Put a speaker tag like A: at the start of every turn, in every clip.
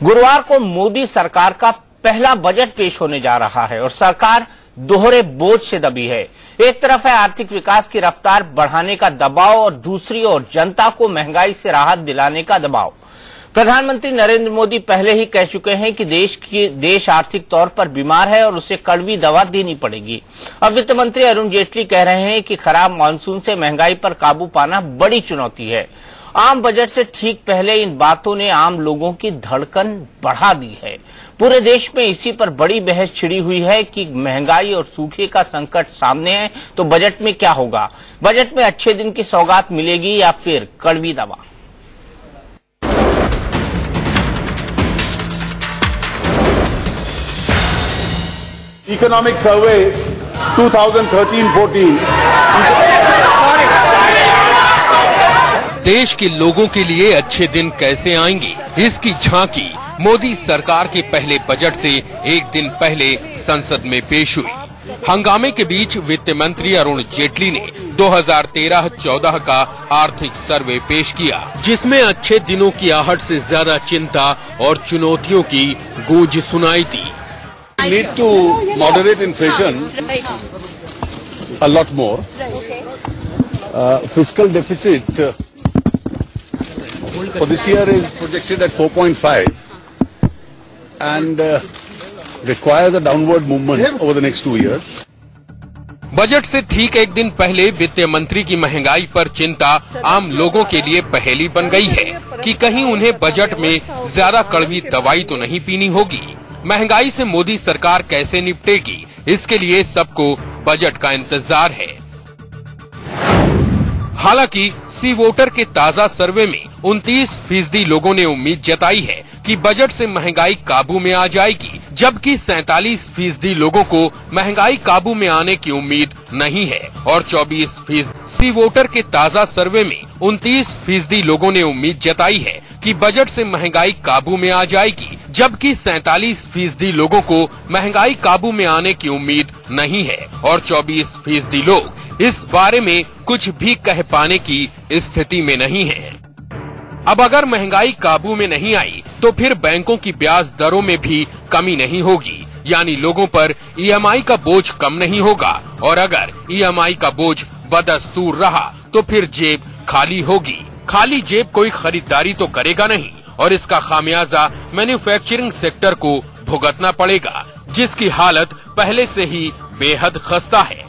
A: गुरुवार को मोदी सरकार का पहला बजट पेश होने जा रहा है और सरकार दोहरे बोझ से दबी है। एक तरफ है आर्थिक विकास की रफ्तार बढ़ाने का दबाव और दूसरी ओर जनता को महंगाई से राहत दिलाने का दबाव। प्रधानमंत्री नरेंद्र मोदी पहले ही कह चुके हैं कि देश आर्थिक तौर पर बीमार है और उसे कड़वी दवा देनी पड़ेगी। अब वित्त मंत्री अरुण जेटली कह रहे हैं कि खराब मानसून से महंगाई पर काबू पाना बड़ी चुनौती है। आम बजट से ठीक पहले इन बातों ने आम लोगों की धड़कन बढ़ा दी है। पूरे देश में इसी पर बड़ी बहस छिड़ी हुई है कि महंगाई और सूखे का संकट सामने है तो बजट में क्या होगा। बजट में अच्छे दिन की सौगात मिलेगी या फिर कड़वी दवा।
B: इकोनॉमिक सर्वे 2013-14
C: देश के लोगों के लिए अच्छे दिन कैसे आएंगे, इसकी झांकी मोदी सरकार के पहले बजट से एक दिन पहले संसद में पेश हुई। हंगामे के बीच वित्त मंत्री अरुण जेटली ने 2013-14 का आर्थिक सर्वे पेश किया, जिसमें अच्छे दिनों की आहट से ज्यादा चिंता और चुनौतियों की गूंज सुनाई दी।
B: We need to moderate inflation a lot more. Fiscal deficit for this year is projected at 4.5 and requires a downward movement over the next 2 years.
C: Budget से ठीक एक दिन पहले वित्त मंत्री की महंगाई पर चिंता आम लोगों के लिए पहेली बन गई है कि कहीं उन्हें बजट में ज्यादा कड़वी दवाई तो नहीं पीनी होगी। महंगाई से मोदी सरकार कैसे निपटेगी, इसके लिए सबको बजट का इंतजार है। हालांकि सी वोटर के ताजा सर्वे में 29% लोगों ने उम्मीद जताई है कि बजट से महंगाई काबू में आ जाएगी, जबकि 47% लोगों को महंगाई काबू में आने की उम्मीद नहीं है और 24% सी वोटर के ताजा सर्वे में 29% लोगों ने उम्मीद जताई है कि बजट से महंगाई काबू में आ जाएगी, जबकि 47% लोगों को महंगाई काबू में आने की उम्मीद नहीं है और 24% लोग इस बारे में कुछ भी कह पाने की स्थिति में नहीं है। अब अगर महंगाई काबू में नहीं आई तो फिर बैंकों की ब्याज दरों में भी कमी नहीं होगी, यानी लोगों पर ईएमआई का बोझ कम नहीं होगा और अगर ईएमआई का बोझ बदस्तूर रहा तो फिर जेब खाली होगी। खाली जेब कोई खरीदारी तो करेगा नहीं और इसका खामियाजा मैन्युफैक्चरिंग सेक्टर को भुगतना पड़ेगा, जिसकी हालत पहले से ही बेहद खस्ता है।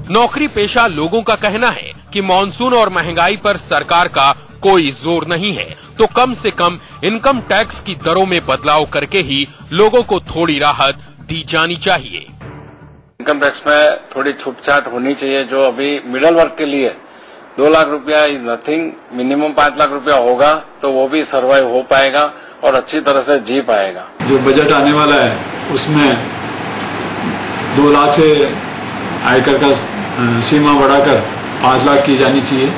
C: नौकरी पेशा लोगों का कहना है कि मानसून और महंगाई पर सरकार का कोई जोर नहीं है, तो कम से कम इनकम टैक्स की दरों में बदलाव करके ही लोगों को थोड़ी राहत दी जानी चाहिए।
D: इनकम टैक्स में थोड़ी छूट-छाट होनी चाहिए। जो अभी मिडिल वर्ग के लिए 2 लाख रुपया इज नथिंग, मिनिमम 5 लाख रुपया होगा तो वो भी सर्वाइव हो पाएगा और अच्छी तरह से जी पाएगा।
E: जो बजट आने वाला है उसमें 2 लाख से आयकर का सीमा बढ़ाकर 5 लाख की जानी चाहिए।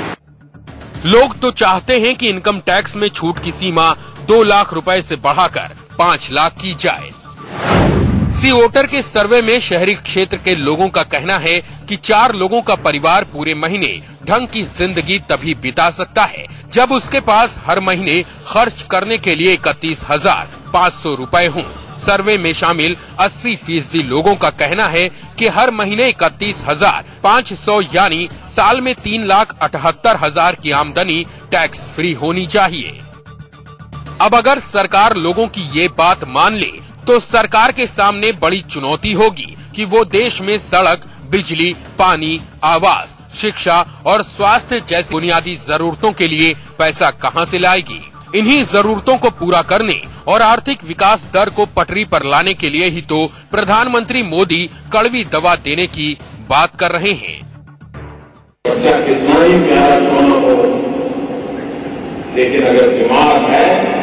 C: लोग तो चाहते हैं कि इनकम टैक्स में छूट की सीमा 2 लाख रुपए से बढ़ाकर 5 लाख की जाए। सी वोटर के सर्वे में शहरी क्षेत्र के लोगों का कहना है कि 4 लोगों का परिवार पूरे महीने ढंग की जिंदगी तभी बिता सकता है जब उसके पास हर महीने खर्च करने के लिए 31,500 रुपए हों। सर्वे में शामिल 80% लोगों का कहना है कि हर महीने 31,500 यानी साल में 3,78,000 की आमदनी टैक्स फ्री होनी चाहिए। अब अगर सरकार लोगों की ये बात मान ले तो सरकार के सामने बड़ी चुनौती होगी कि वो देश में सड़क, बिजली, पानी, आवास, शिक्षा और स्वास्थ्य जैसी बुनियादी जरूरतों के लिए पैसा कहां से लाएगी। इन्हीं जरूरतों को पूरा करने और आर्थिक विकास दर को पटरी पर लाने के लिए ही तो प्रधानमंत्री मोदी कड़वी दवा देने की बात कर रहे हैं।
F: बच्चा कितना ही प्यारा क्यों न हो, लेकिन अगर बीमार है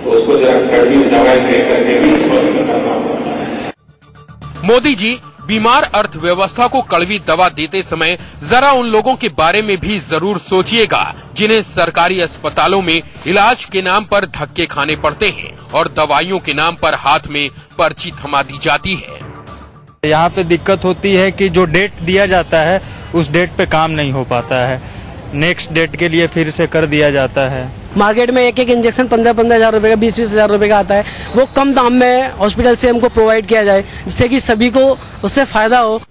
F: तो उसको जरा कड़वी दवाई देकर के भी स्वस्थ करना पड़ता है।
C: मोदी जी बीमार अर्थव्यवस्था को कड़वी दवा देते समय जरा उन लोगों के बारे में भी जरूर सोचिएगा जिन्हें सरकारी अस्पतालों में इलाज के नाम पर धक्के खाने पड़ते हैं और दवाइयों के नाम पर हाथ में पर्ची थमा दी जाती है।
G: यहाँ पे दिक्कत होती है कि जो डेट दिया जाता है उस डेट पे काम नहीं हो पाता है। नेक्स्ट डेट के लिए फिर से कर दिया जाता है।
H: मार्केट में एक इंजेक्शन 15-15 हज़ार रुपए का, 20-20 हज़ार रुपए का आता है, वो कम दाम में हॉस्पिटल से हमको प्रोवाइड किया जाए, जिससे कि सभी को उससे फायदा हो।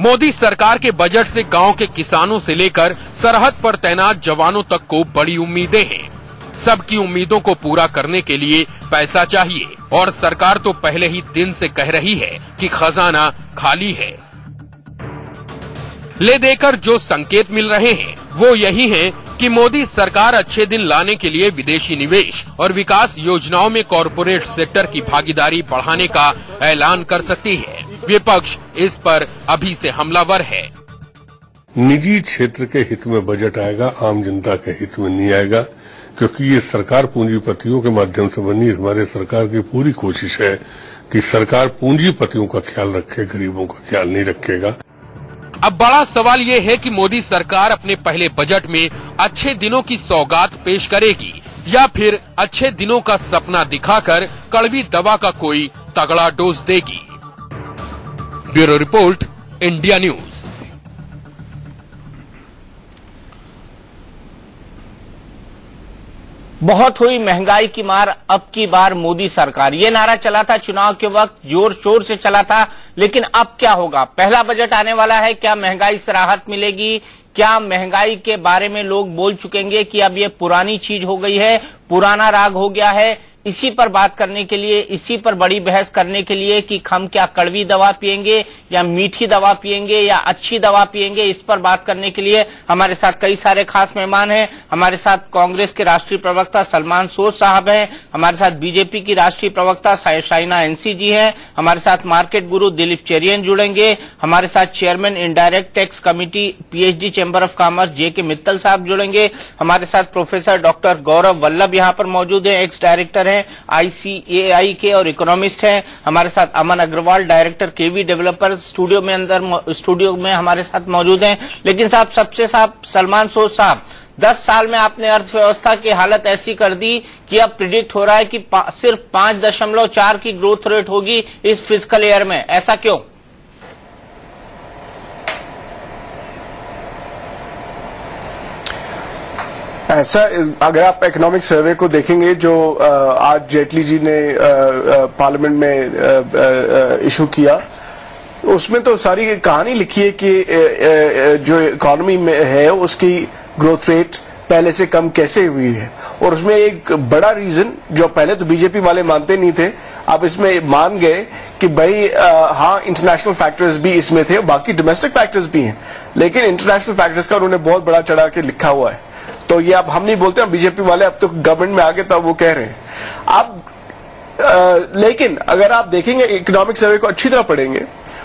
C: मोदी सरकार के बजट से गांव के किसानों से लेकर सरहद पर तैनात जवानों तक को बड़ी उम्मीदें हैं। सबकी उम्मीदों को पूरा करने के लिए पैसा चाहिए और सरकार तो पहले ही दिन से कह रही है कि खजाना खाली है। ले देकर जो संकेत मिल रहे हैं वो यही है कि मोदी सरकार अच्छे दिन लाने के लिए विदेशी निवेश और विकास योजनाओं में कॉरपोरेट सेक्टर की भागीदारी बढ़ाने का ऐलान कर सकती है। विपक्ष इस पर अभी से हमलावर है।
I: निजी क्षेत्र के हित में बजट आएगा, आम जनता के हित में नहीं आएगा, क्योंकि ये सरकार पूंजीपतियों के माध्यम से बनी। हमारे सरकार की पूरी कोशिश है कि सरकार पूंजीपतियों का ख्याल रखे, गरीबों का ख्याल नहीं रखेगा।
C: अब बड़ा सवाल ये है कि मोदी सरकार अपने पहले बजट में अच्छे दिनों की सौगात पेश करेगी या फिर अच्छे दिनों का सपना दिखाकर कड़वी दवा का कोई तगड़ा डोज देगी। Bureau report, India news.
A: बहुत हुई महंगाई की मार, अब की बार मोदी सरकार, ये नारा चला था चुनाव के वक्त, जोर शोर से चला था। लेकिन अब क्या होगा? पहला बजट आने वाला है, क्या महंगाई से राहत मिलेगी? क्या महंगाई के बारे में लोग बोल चुकेंगे कि अब ये पुरानी चीज हो गई है, पुराना राग हो गया है? इसी पर बात करने के लिए, इसी पर बड़ी बहस करने के लिए कि हम क्या कड़वी दवा पिएंगे या मीठी दवा पिएंगे या अच्छी दवा पिएंगे, इस पर बात करने के लिए हमारे साथ कई सारे खास मेहमान हैं। हमारे साथ कांग्रेस के राष्ट्रीय प्रवक्ता सलमान सोज साहब हैं, हमारे साथ बीजेपी की राष्ट्रीय प्रवक्ता शाइना एनसी जी हैं, हमारे साथ मार्केट गुरु दिलीप चेरियन जुड़ेंगे, हमारे साथ chairman indirect tax committee PHD chamber of commerce JK Mittal साहब जुड़ेंगे, हमारे साथ प्रोफेसर डॉक्टर गौरव वल्लभ यहाँ पर मौजूद हैं, एक्स डायरेक्टर ICAI के और इकोनॉमिस्ट हैं, हमारे साथ अमन अग्रवाल डायरेक्टर केवी डेवलपर स्टूडियो में हमारे साथ मौजूद हैं। लेकिन साहब सलमान सोज साहब, 10 साल में आपने अर्थव्यवस्था की हालत ऐसी कर दी कि अब प्रिडिक्ट हो रहा है कि सिर्फ 5.4 की ग्रोथ रेट होगी इस फिस्कल ईयर में, ऐसा क्यों?
J: ऐसा, अगर आप इकोनॉमिक सर्वे को देखेंगे जो आज जेटली जी ने पार्लियामेंट में इशू किया, उसमें तो सारी कहानी लिखी है कि जो इकोनॉमी में है उसकी ग्रोथ रेट पहले से कम कैसे हुई है। और उसमें एक बड़ा रीजन जो पहले तो बीजेपी वाले मानते नहीं थे, अब इसमें मान गए कि भाई हाँ, इंटरनेशनल फैक्टर्स भी इसमें थे, बाकी डोमेस्टिक फैक्टर्स भी हैं, लेकिन इंटरनेशनल फैक्टर्स का उन्होंने बहुत बड़ा चढ़ा के लिखा हुआ है। तो ये अब हम नहीं बोलते, हम बीजेपी वाले अब तो गवर्नमेंट में आ गए तो वो कह रहे हैं। अब लेकिन अगर आप देखेंगे इकोनॉमिक सर्वे को अच्छी तरह पढ़ेंगे,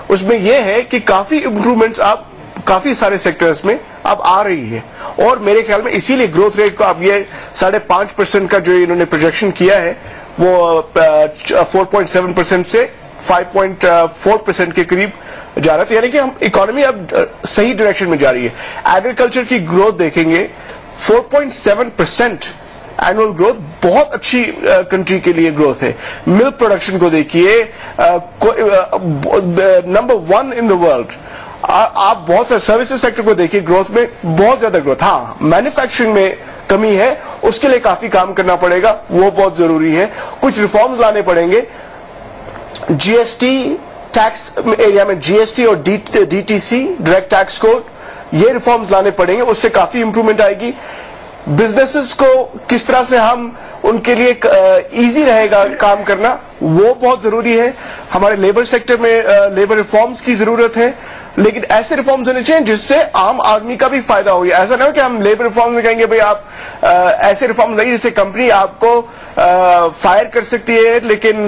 J: उसमें यह है कि काफी इंप्रूवमेंट्स आप काफी सारे सेक्टर्स में अब आ रही है। और मेरे ख्याल में इसीलिए ग्रोथ रेट को अब ये 5.5% का जो इन्होंने प्रोजेक्शन किया है वो 4.7% से 5.4% के करीब जा रहा है। तो यानी कि हम इकोनॉमी अब सही डायरेक्शन में जा रही है। एग्रीकल्चर की ग्रोथ देखेंगे 4.7% एनुअल ग्रोथ, बहुत अच्छी कंट्री के लिए ग्रोथ है। मिल्क प्रोडक्शन को देखिए, नंबर 1 इन द वर्ल्ड। आप बहुत सारे सर्विसेज सेक्टर को देखिए, ग्रोथ में बहुत ज्यादा ग्रोथ। हाँ, मैन्युफैक्चरिंग में कमी है, उसके लिए काफी काम करना पड़ेगा, वो बहुत जरूरी है। कुछ रिफॉर्म्स लाने पड़ेंगे। जीएसटी टैक्स एरिया में जीएसटी और डीटीसी डायरेक्ट टैक्स कोड, ये रिफॉर्म्स लाने पड़ेंगे, उससे काफी इंप्रूवमेंट आएगी। बिजनेसेस को किस तरह से हम उनके लिए इजी रहेगा काम करना, वो बहुत जरूरी है। हमारे लेबर सेक्टर में लेबर रिफॉर्म्स की जरूरत है, लेकिन ऐसे रिफॉर्म्स होने चाहिए जिससे आम आदमी का भी फायदा हो। ऐसा ना हो कि हम लेबर रिफॉर्म में कहेंगे भाई आप ऐसे रिफॉर्म नहीं जिससे कंपनी आपको फायर कर सकती है, लेकिन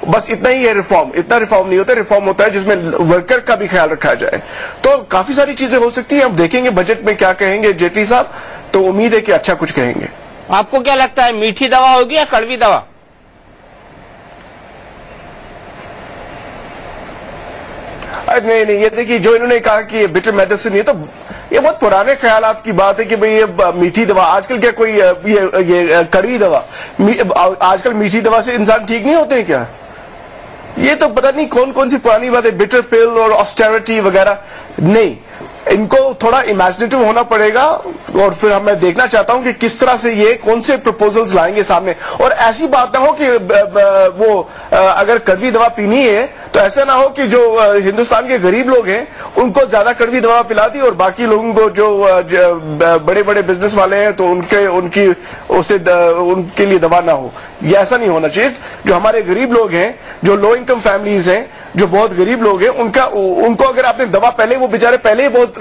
J: बस इतना ही है रिफॉर्म। इतना रिफॉर्म नहीं होता, रिफॉर्म होता है जिसमें वर्कर का भी ख्याल रखा जाए। तो काफी सारी चीजें हो सकती है। अब देखेंगे बजट में क्या कहेंगे जेटली साहब, तो उम्मीद है कि अच्छा कुछ कहेंगे।
A: आपको क्या लगता है, मीठी दवा होगी या कड़वी दवा?
J: नहीं, ये देखिए, जो इन्होंने कहा कि ये बिटर मेडिसिन, ये तो ये बहुत पुराने ख्यालात की बात है कि भाई ये मीठी दवा। आजकल क्या कोई ये कड़वी दवा, आजकल मीठी दवा से इंसान ठीक नहीं होते हैं क्या? ये तो पता नहीं कौन कौन सी पुरानी बात है, बिटर पिल और ऑस्टेरिटी वगैरह। नहीं, इनको थोड़ा इमेजिनेटिव होना पड़ेगा और फिर मैं देखना चाहता हूं कि किस तरह से ये कौन से प्रपोजल्स लाएंगे सामने। और ऐसी बात ना हो कि वो अगर कड़वी दवा पीनी है तो ऐसा ना हो कि जो हिंदुस्तान के गरीब लोग हैं उनको ज्यादा कड़वी दवा पिला दी और बाकी लोगों को जो बड़े बड़े बिजनेस वाले हैं तो उनके लिए दवा ना हो। ये ऐसा नहीं होना चाहिए। जो हमारे गरीब लोग हैं, जो लो इनकम फैमिलीज हैं, जो बहुत गरीब लोग हैं, उनको अगर आपने दवा पहले, वो बेचारे पहले ही बहुत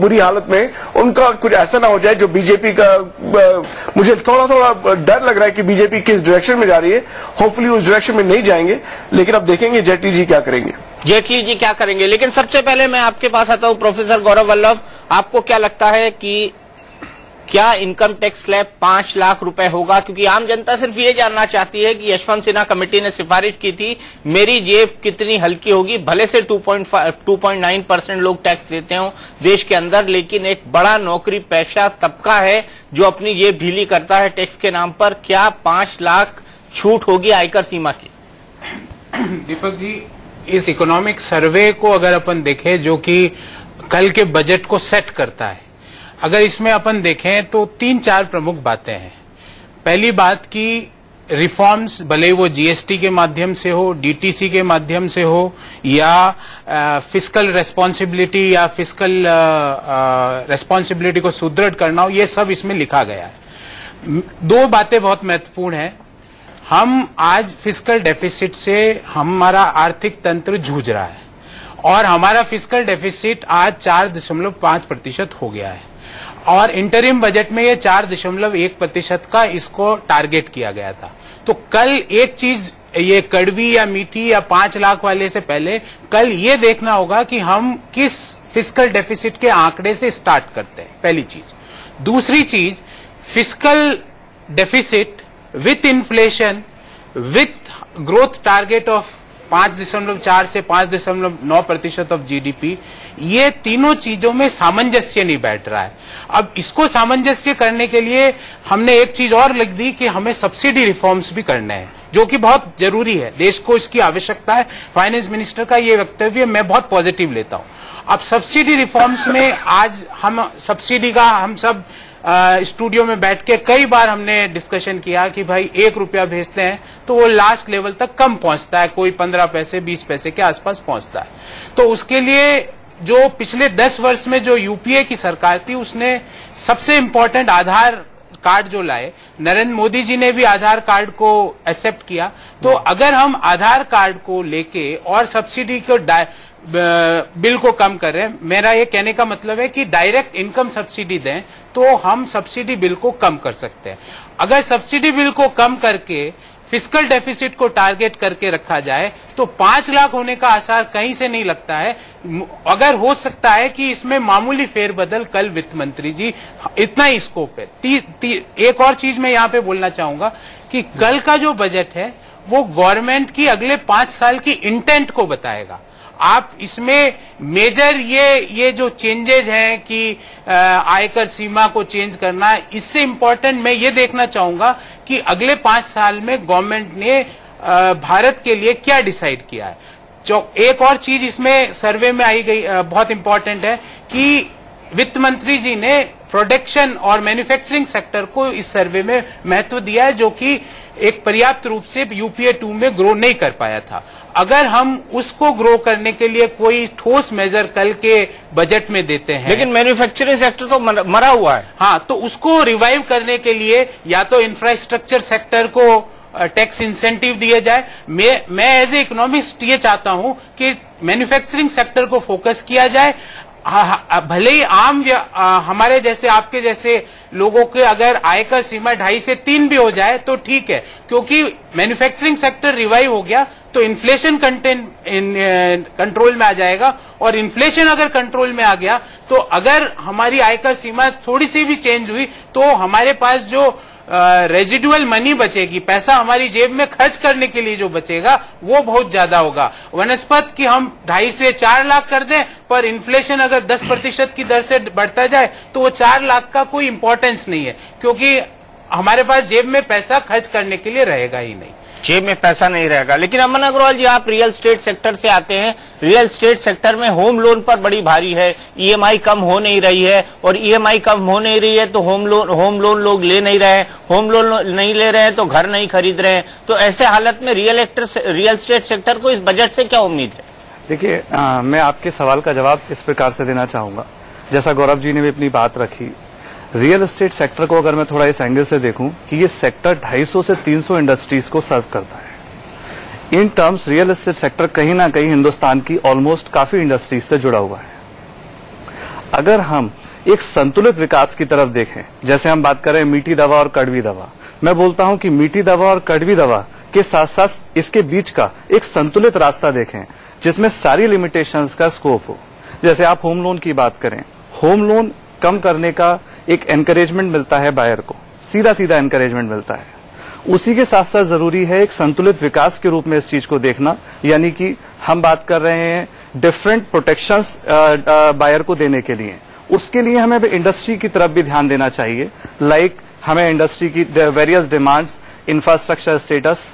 J: बुरी हालत में, उनका कुछ ऐसा ना हो जाए जो बीजेपी का मुझे थोड़ा डर लग रहा है कि बीजेपी किस डायरेक्शन में जा रही है। होपफुली उस डायरेक्शन में नहीं जाएंगे, लेकिन अब देखेंगे जेटली जी क्या करेंगे।
A: लेकिन सबसे पहले मैं आपके पास आता हूं प्रोफेसर गौरव वल्लभ, आपको क्या लगता है कि क्या इनकम टैक्स स्लैब 5 लाख रुपए होगा? क्योंकि आम जनता सिर्फ ये जानना चाहती है कि यशवंत सिन्हा कमेटी ने सिफारिश की थी, मेरी जेब कितनी हल्की होगी। भले से 2.9% लोग टैक्स देते हो देश के अंदर, लेकिन एक बड़ा नौकरी पेशा तबका है जो अपनी जेब ढीली करता है टैक्स के नाम पर। क्या 5 लाख छूट होगी आयकर सीमा की?
K: दीपक जी, इस इकोनॉमिक सर्वे को अगर अपन देखें जो कि कल के बजट को सेट करता है, अगर इसमें अपन देखें तो 3-4 प्रमुख बातें हैं। पहली बात कि रिफॉर्म्स, भले वो जीएसटी के माध्यम से हो, डीटीसी के माध्यम से हो, या फिस्कल रेस्पॉन्सिबिलिटी या फिस्कल रेस्पॉन्सिबिलिटी को सुदृढ़ करना हो, ये सब इसमें लिखा गया है। 2 बातें बहुत महत्वपूर्ण हैं। हम आज फिस्कल डेफिसिट से हमारा आर्थिक तंत्र जूझ रहा है और हमारा फिस्कल डेफिसिट आज 4.5% हो गया है और इंटरिम बजट में ये 4.1% का इसको टारगेट किया गया था। तो कल एक चीज, ये कड़वी या मीठी या 5 लाख वाले से पहले कल ये देखना होगा कि हम किस फिस्कल डेफिसिट के आंकड़े से स्टार्ट करते हैं, पहली चीज। दूसरी चीज, fiscal deficit with inflation with growth target of 5.4 से 5.9% ऑफ जीडीपी, ये तीनों चीजों में सामंजस्य नहीं बैठ रहा है। अब इसको सामंजस्य करने के लिए हमने एक चीज और लिख दी कि हमें सब्सिडी रिफॉर्म्स भी करने हैं, जो कि बहुत जरूरी है, देश को इसकी आवश्यकता है। फाइनेंस मिनिस्टर का ये वक्तव्य मैं बहुत पॉजिटिव लेता हूं। अब सब्सिडी रिफॉर्म्स में आज हम सब्सिडी का हम सब स्टूडियो में बैठ के कई बार हमने डिस्कशन किया कि भाई 1 रुपया भेजते हैं तो वो लास्ट लेवल तक कम पहुंचता है, कोई 15 पैसे 20 पैसे के आसपास पहुंचता है। तो उसके लिए जो पिछले 10 वर्ष में जो यूपीए की सरकार थी, उसने सबसे इंपॉर्टेंट आधार कार्ड जो लाए, नरेंद्र मोदी जी ने भी आधार कार्ड को एक्सेप्ट किया। तो अगर हम आधार कार्ड को लेके और सब्सिडी को बिल को कम कर रहे हैं, मेरा ये कहने का मतलब है कि डायरेक्ट इनकम सब्सिडी दें तो हम सब्सिडी बिल को कम कर सकते हैं। अगर सब्सिडी बिल को कम करके फिस्कल डेफिसिट को टारगेट करके रखा जाए तो 5 लाख होने का आसार कहीं से नहीं लगता है। अगर हो सकता है कि इसमें मामूली फेरबदल, कल वित्त मंत्री जी, इतना ही स्कोप है। एक और चीज मैं यहाँ पे बोलना चाहूंगा कि कल का जो बजट है वो गवर्नमेंट की अगले 5 साल की इंटेंट को बताएगा। आप इसमें मेजर ये जो चेंजेज हैं कि आयकर सीमा को चेंज करना, इससे इंपॉर्टेंट मैं ये देखना चाहूंगा कि अगले 5 साल में गवर्नमेंट ने भारत के लिए क्या डिसाइड किया है। एक और चीज इसमें सर्वे में आई गई बहुत इंपॉर्टेंट है कि वित्त मंत्री जी ने प्रोडक्शन और मैन्युफैक्चरिंग सेक्टर को इस सर्वे में महत्व दिया है, जो कि एक पर्याप्त रूप से यूपीए 2 में ग्रो नहीं कर पाया था। अगर हम उसको ग्रो करने के लिए कोई ठोस मेजर कल के बजट में देते हैं,
A: लेकिन मैन्युफैक्चरिंग सेक्टर तो मरा हुआ है।
K: हाँ, तो उसको रिवाइव करने के लिए या तो इंफ्रास्ट्रक्चर सेक्टर को टैक्स इंसेंटिव दिए जाए। मैं एज ए इकोनॉमिस्ट ये चाहता हूं कि मैन्युफैक्चरिंग सेक्टर को फोकस किया जाए। भले ही हमारे जैसे, आपके जैसे लोगों के अगर आयकर सीमा 2.5 से 3 भी हो जाए तो ठीक है, क्योंकि मैन्युफैक्चरिंग सेक्टर रिवाइव हो गया तो इन्फ्लेशन कंट्रोल में आ जाएगा, और इन्फ्लेशन अगर कंट्रोल में आ गया तो अगर हमारी आयकर सीमा थोड़ी सी भी चेंज हुई तो हमारे पास जो रेजिडुअल मनी बचेगी, पैसा हमारी जेब में खर्च करने के लिए जो बचेगा वो बहुत ज्यादा होगा। वनस्पत की हम 2.5 से 4 लाख कर दें, पर इन्फ्लेशन अगर 10% की दर से बढ़ता जाए तो वो 4 लाख का कोई इंपॉर्टेंस नहीं है, क्योंकि हमारे पास जेब में पैसा खर्च करने के लिए रहेगा ही नहीं।
A: जेब में पैसा नहीं रहेगा। लेकिन अमन अग्रवाल जी, आप रियल एस्टेट सेक्टर से आते हैं, रियल एस्टेट सेक्टर में होम लोन पर बड़ी भारी है, ईएमआई कम हो नहीं रही है, और ईएमआई कम हो नहीं रही है तो होम लोन लोग ले नहीं रहे हैं, होम लोन नहीं ले रहे हैं तो घर नहीं खरीद रहे हैं। तो ऐसे हालत में रियल एस्टेट सेक्टर को इस बजट से क्या उम्मीद है?
L: देखिए, मैं आपके सवाल का जवाब इस प्रकार से देना चाहूंगा, जैसा गौरव जी ने भी अपनी बात रखी। रियल एस्टेट सेक्टर को अगर मैं थोड़ा इस एंगल से देखूं कि ये सेक्टर 250 से 300 इंडस्ट्रीज को सर्व करता है। In terms real estate sector कहीं ना कहीं हिंदुस्तान की ऑलमोस्ट काफी इंडस्ट्रीज से जुड़ा हुआ है। अगर हम एक संतुलित विकास की तरफ देखें, जैसे हम बात करें मीठी दवा और कड़वी दवा, मैं बोलता हूं कि मीठी दवा और कड़वी दवा के साथ साथ इसके बीच का एक संतुलित रास्ता देखें जिसमें सारी लिमिटेशंस का स्कोप हो। जैसे आप होम लोन की बात करें, होम लोन कम करने का एक एनकरेजमेंट मिलता है बायर को, सीधा सीधा एनकरेजमेंट मिलता है। उसी के साथ साथ जरूरी है एक संतुलित विकास के रूप में इस चीज को देखना, यानी कि हम बात कर रहे हैं डिफरेंट प्रोटेक्शंस बायर को देने के लिए। उसके लिए हमें इंडस्ट्री की तरफ भी ध्यान देना चाहिए, लाइक हमें इंडस्ट्री की various demands, infrastructure status,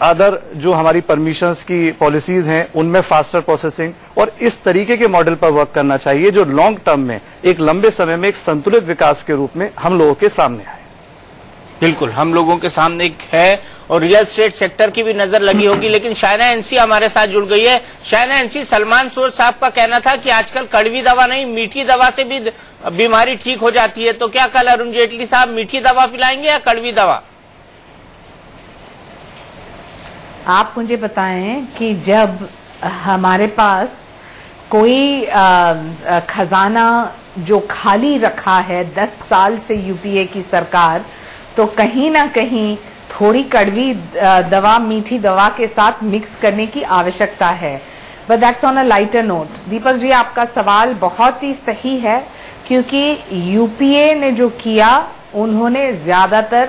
L: other जो हमारी परमिशंस की पॉलिसीज हैं उनमें फास्टर प्रोसेसिंग और इस तरीके के मॉडल पर वर्क करना चाहिए जो लॉन्ग टर्म में एक लंबे समय में एक संतुलित विकास के रूप में हम लोगों के सामने आए।
A: बिल्कुल, हम लोगों के सामने एक है और रियल एस्टेट सेक्टर की भी नजर लगी होगी। लेकिन शायना एनसी हमारे साथ जुड़ गई है। शायना एनसी, सलमान सोर साहब का कहना था कि आजकल कड़वी दवा नहीं, मीठी दवा से भी बीमारी ठीक हो जाती है। तो क्या कल अरुण जेटली साहब मीठी दवा पिलाएंगे या कड़वी दवा?
M: आप मुझे बताएं कि जब हमारे पास कोई खजाना जो खाली रखा है 10 साल से यूपीए की सरकार, तो कहीं ना कहीं थोड़ी कड़वी दवा मीठी दवा के साथ मिक्स करने की आवश्यकता है। But that's on a lighter note. Deepak ji, आपका सवाल बहुत ही सही है, क्योंकि यूपीए ने जो किया, उन्होंने ज्यादातर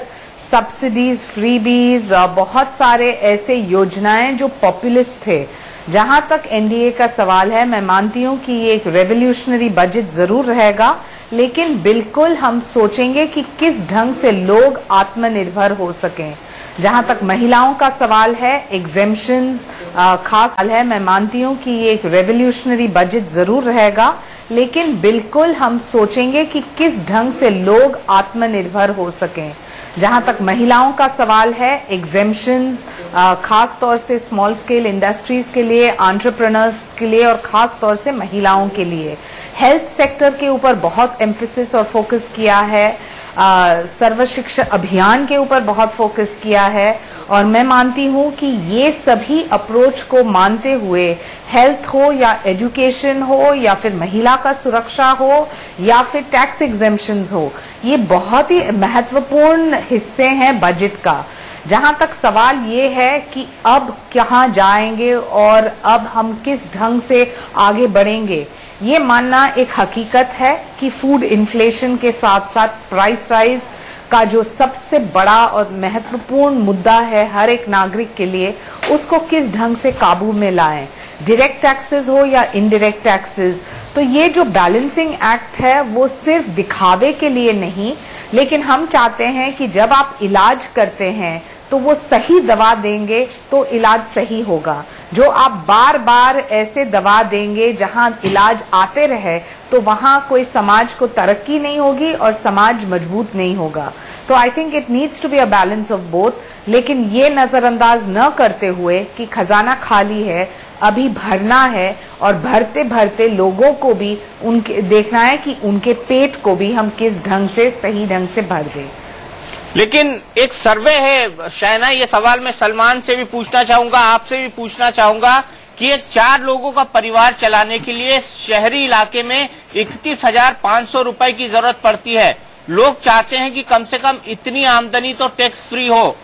M: सब्सिडीज, फ्रीबीज, बहुत सारे ऐसे योजनाएं जो पॉपुलिस्ट थे। जहां तक एनडीए का सवाल है, मैं मानती हूं कि ये एक रेवोल्यूशनरी बजट जरूर रहेगा, लेकिन बिल्कुल हम सोचेंगे कि किस ढंग से लोग आत्मनिर्भर हो सकें। जहां तक महिलाओं का सवाल है, एग्जेम्पशंस खास है, मैं मानती हूं कि ये एक रेवोल्यूशनरी बजट जरूर रहेगा, लेकिन बिल्कुल हम सोचेंगे कि किस ढंग से लोग आत्मनिर्भर हो सकें। जहां तक महिलाओं का सवाल है, एग्जेम्पशंस खास तौर से स्मॉल स्केल इंडस्ट्रीज के लिए, एंटरप्रेन्योर्स के लिए और खास तौर से महिलाओं के लिए। हेल्थ सेक्टर के ऊपर बहुत एम्फेसिस और फोकस किया है, सर्व शिक्षा अभियान के ऊपर बहुत फोकस किया है, और मैं मानती हूं कि ये सभी अप्रोच को मानते हुए, हेल्थ हो या एजुकेशन हो या फिर महिला का सुरक्षा हो या फिर टैक्स एग्जेम्पशंस हो, ये बहुत ही महत्वपूर्ण हिस्से हैं बजट का। जहां तक सवाल ये है कि अब कहां जाएंगे और अब हम किस ढंग से आगे बढ़ेंगे, ये मानना एक हकीकत है कि फूड इन्फ्लेशन के साथ साथ प्राइस राइज का जो सबसे बड़ा और महत्वपूर्ण मुद्दा है हर एक नागरिक के लिए, उसको किस ढंग से काबू में लाएं, डायरेक्ट टैक्सेस हो या इनडायरेक्ट टैक्सेस। तो ये जो बैलेंसिंग एक्ट है वो सिर्फ दिखावे के लिए नहीं, लेकिन हम चाहते हैं कि जब आप इलाज करते हैं तो वो सही दवा देंगे तो इलाज सही होगा। जो आप बार बार ऐसे दवा देंगे जहां इलाज आते रहे, तो वहां कोई समाज को तरक्की नहीं होगी और समाज मजबूत नहीं होगा। तो I think it needs to be a balance of both, लेकिन ये नजरअंदाज न करते हुए कि खजाना खाली है, अभी भरना है, और भरते भरते लोगों को भी उनके देखना है कि उनके पेट को भी हम किस ढंग से सही ढंग से भर दें।
A: लेकिन एक सर्वे है शायना, ये सवाल मैं सलमान से भी पूछना चाहूंगा, आपसे भी पूछना चाहूंगा कि एक 4 लोगों का परिवार चलाने के लिए शहरी इलाके में 31,500 रुपए की जरूरत पड़ती है। लोग चाहते हैं कि कम से कम इतनी आमदनी तो टैक्स फ्री हो।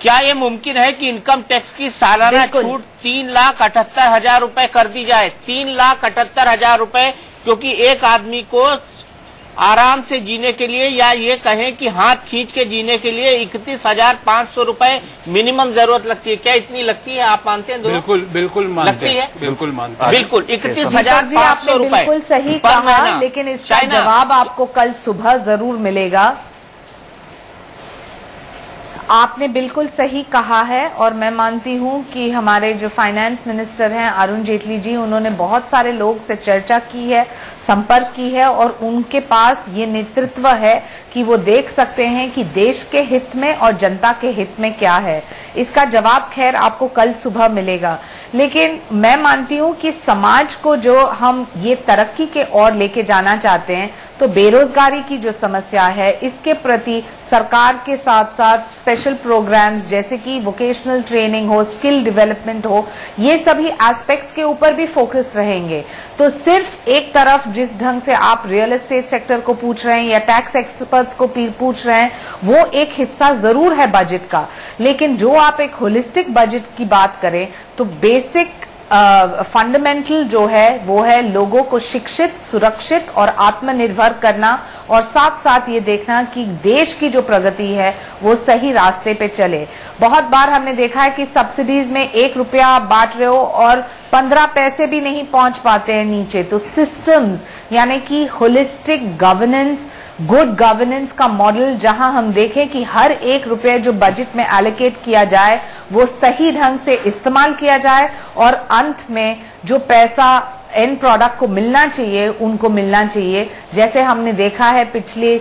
A: क्या ये मुमकिन है कि इनकम टैक्स की सालाना छूट 3,78,000 रुपए कर दी जाए? 3,78,000 रुपए, क्योंकि एक आदमी को आराम से जीने के लिए, या ये कहें कि हाथ खींच के जीने के लिए 31,500 रुपए मिनिमम जरूरत लगती है। क्या इतनी लगती है? आप मानते हैं?
K: बिल्कुल मानते हैं। बिल्कुल मानते हैं।
A: बिल्कुल 31,500 रुपए
M: बिल्कुल सही कहा, लेकिन इसका जवाब आपको कल सुबह जरूर मिलेगा। आपने बिल्कुल सही कहा है और मैं मानती हूं कि हमारे जो फाइनेंस मिनिस्टर हैं अरुण जेटली जी, उन्होंने बहुत सारे लोग से चर्चा की है, संपर्क की है और उनके पास ये नेतृत्व है कि वो देख सकते हैं कि देश के हित में और जनता के हित में क्या है। इसका जवाब खैर आपको कल सुबह मिलेगा, लेकिन मैं मानती हूं कि समाज को जो हम ये तरक्की के ओर लेके जाना चाहते हैं, तो बेरोजगारी की जो समस्या है इसके प्रति सरकार के साथ साथ स्पेशल प्रोग्राम्स जैसे कि वोकेशनल ट्रेनिंग हो, स्किल डेवलपमेंट हो, ये सभी एस्पेक्ट्स के ऊपर भी फोकस रहेंगे। तो सिर्फ एक तरफ जिस ढंग से आप रियल एस्टेट सेक्टर को पूछ रहे हैं या टैक्स एक्सपर्ट्स को पूछ रहे हैं, वो एक हिस्सा जरूर है बजट का, लेकिन जो आप एक होलिस्टिक बजट की बात करें तो बेसिक फंडामेंटल जो है वो है लोगों को शिक्षित, सुरक्षित और आत्मनिर्भर करना और साथ साथ ये देखना कि देश की जो प्रगति है वो सही रास्ते पे चले। बहुत बार हमने देखा है कि सब्सिडीज में 1 रुपया आप बांट रहे हो और 15 पैसे भी नहीं पहुंच पाते हैं नीचे। तो सिस्टम्स यानी कि होलिस्टिक गवर्नेंस, गुड गवर्नेंस का मॉडल, जहां हम देखें कि हर 1 रुपये जो बजट में एलोकेट किया जाए वो सही ढंग से इस्तेमाल किया जाए और अंत में जो पैसा एंड प्रोडक्ट को मिलना चाहिए उनको मिलना चाहिए। जैसे हमने देखा है पिछले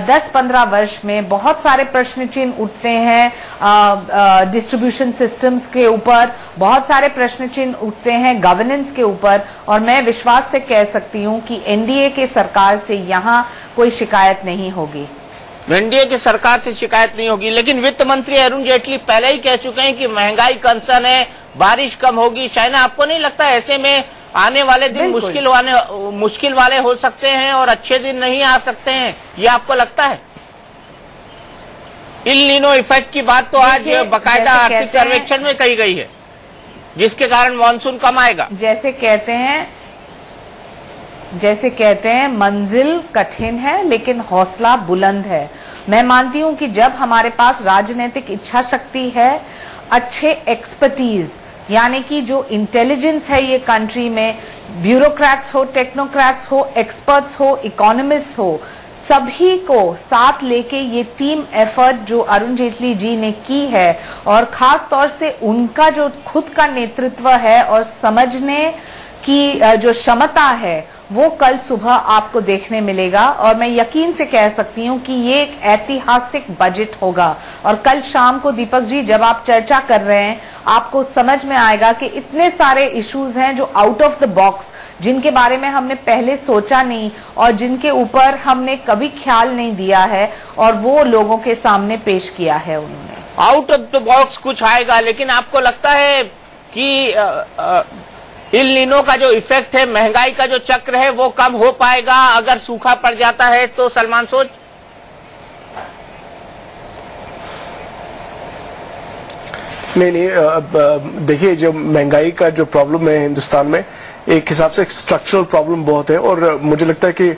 M: 10-15 वर्ष में बहुत सारे प्रश्न चिन्ह उठते हैं डिस्ट्रीब्यूशन सिस्टम्स के ऊपर, बहुत सारे प्रश्न चिन्ह उठते हैं गवर्नेंस के ऊपर, और मैं विश्वास से कह सकती हूं कि एनडीए के सरकार से यहां कोई शिकायत नहीं होगी।
A: एनडीए की सरकार से शिकायत नहीं होगी, लेकिन वित्त मंत्री अरुण जेटली पहले ही कह चुके हैं कि महंगाई कंसर्न है, बारिश कम होगी। शायना, आपको नहीं लगता ऐसे में आने वाले दिन मुश्किल वाले हो सकते हैं और अच्छे दिन नहीं आ सकते हैं, ये आपको लगता है? इल नीनो इफेक्ट की बात तो आज बाकायदा आर्थिक सर्वेक्षण में कही गई है, जिसके कारण मानसून कम आएगा।
M: जैसे कहते हैं मंजिल कठिन है लेकिन हौसला बुलंद है। मैं मानती हूं कि जब हमारे पास राजनीतिक इच्छा शक्ति है, अच्छे एक्सपर्टीज यानी कि जो इंटेलिजेंस है ये कंट्री में, ब्यूरोक्रेट्स हो, टेक्नोक्रेट्स हो, एक्सपर्ट्स हो, इकोनॉमिस्ट हो, सभी को साथ लेके ये टीम एफर्ट जो अरुण जेटली जी ने की है और खास तौर से उनका जो खुद का नेतृत्व है और समझने की जो क्षमता है वो कल सुबह आपको देखने मिलेगा। और मैं यकीन से कह सकती हूं कि ये एक ऐतिहासिक बजट होगा और कल शाम को दीपक जी जब आप चर्चा कर रहे हैं आपको समझ में आएगा कि इतने सारे इश्यूज हैं जो आउट ऑफ द बॉक्स, जिनके बारे में हमने पहले सोचा नहीं और जिनके ऊपर हमने कभी ख्याल नहीं दिया है और वो लोगों के सामने पेश किया है उन्होंने।
A: आउट ऑफ द बॉक्स कुछ आएगा, लेकिन आपको लगता है कि इल नीनो का जो इफेक्ट है, महंगाई का जो चक्र है वो कम हो पाएगा अगर सूखा पड़ जाता है तो? सलमान सोच
J: नहीं, अब देखिए जो महंगाई का जो प्रॉब्लम है हिंदुस्तान में, एक हिसाब से स्ट्रक्चरल प्रॉब्लम बहुत है और मुझे लगता है कि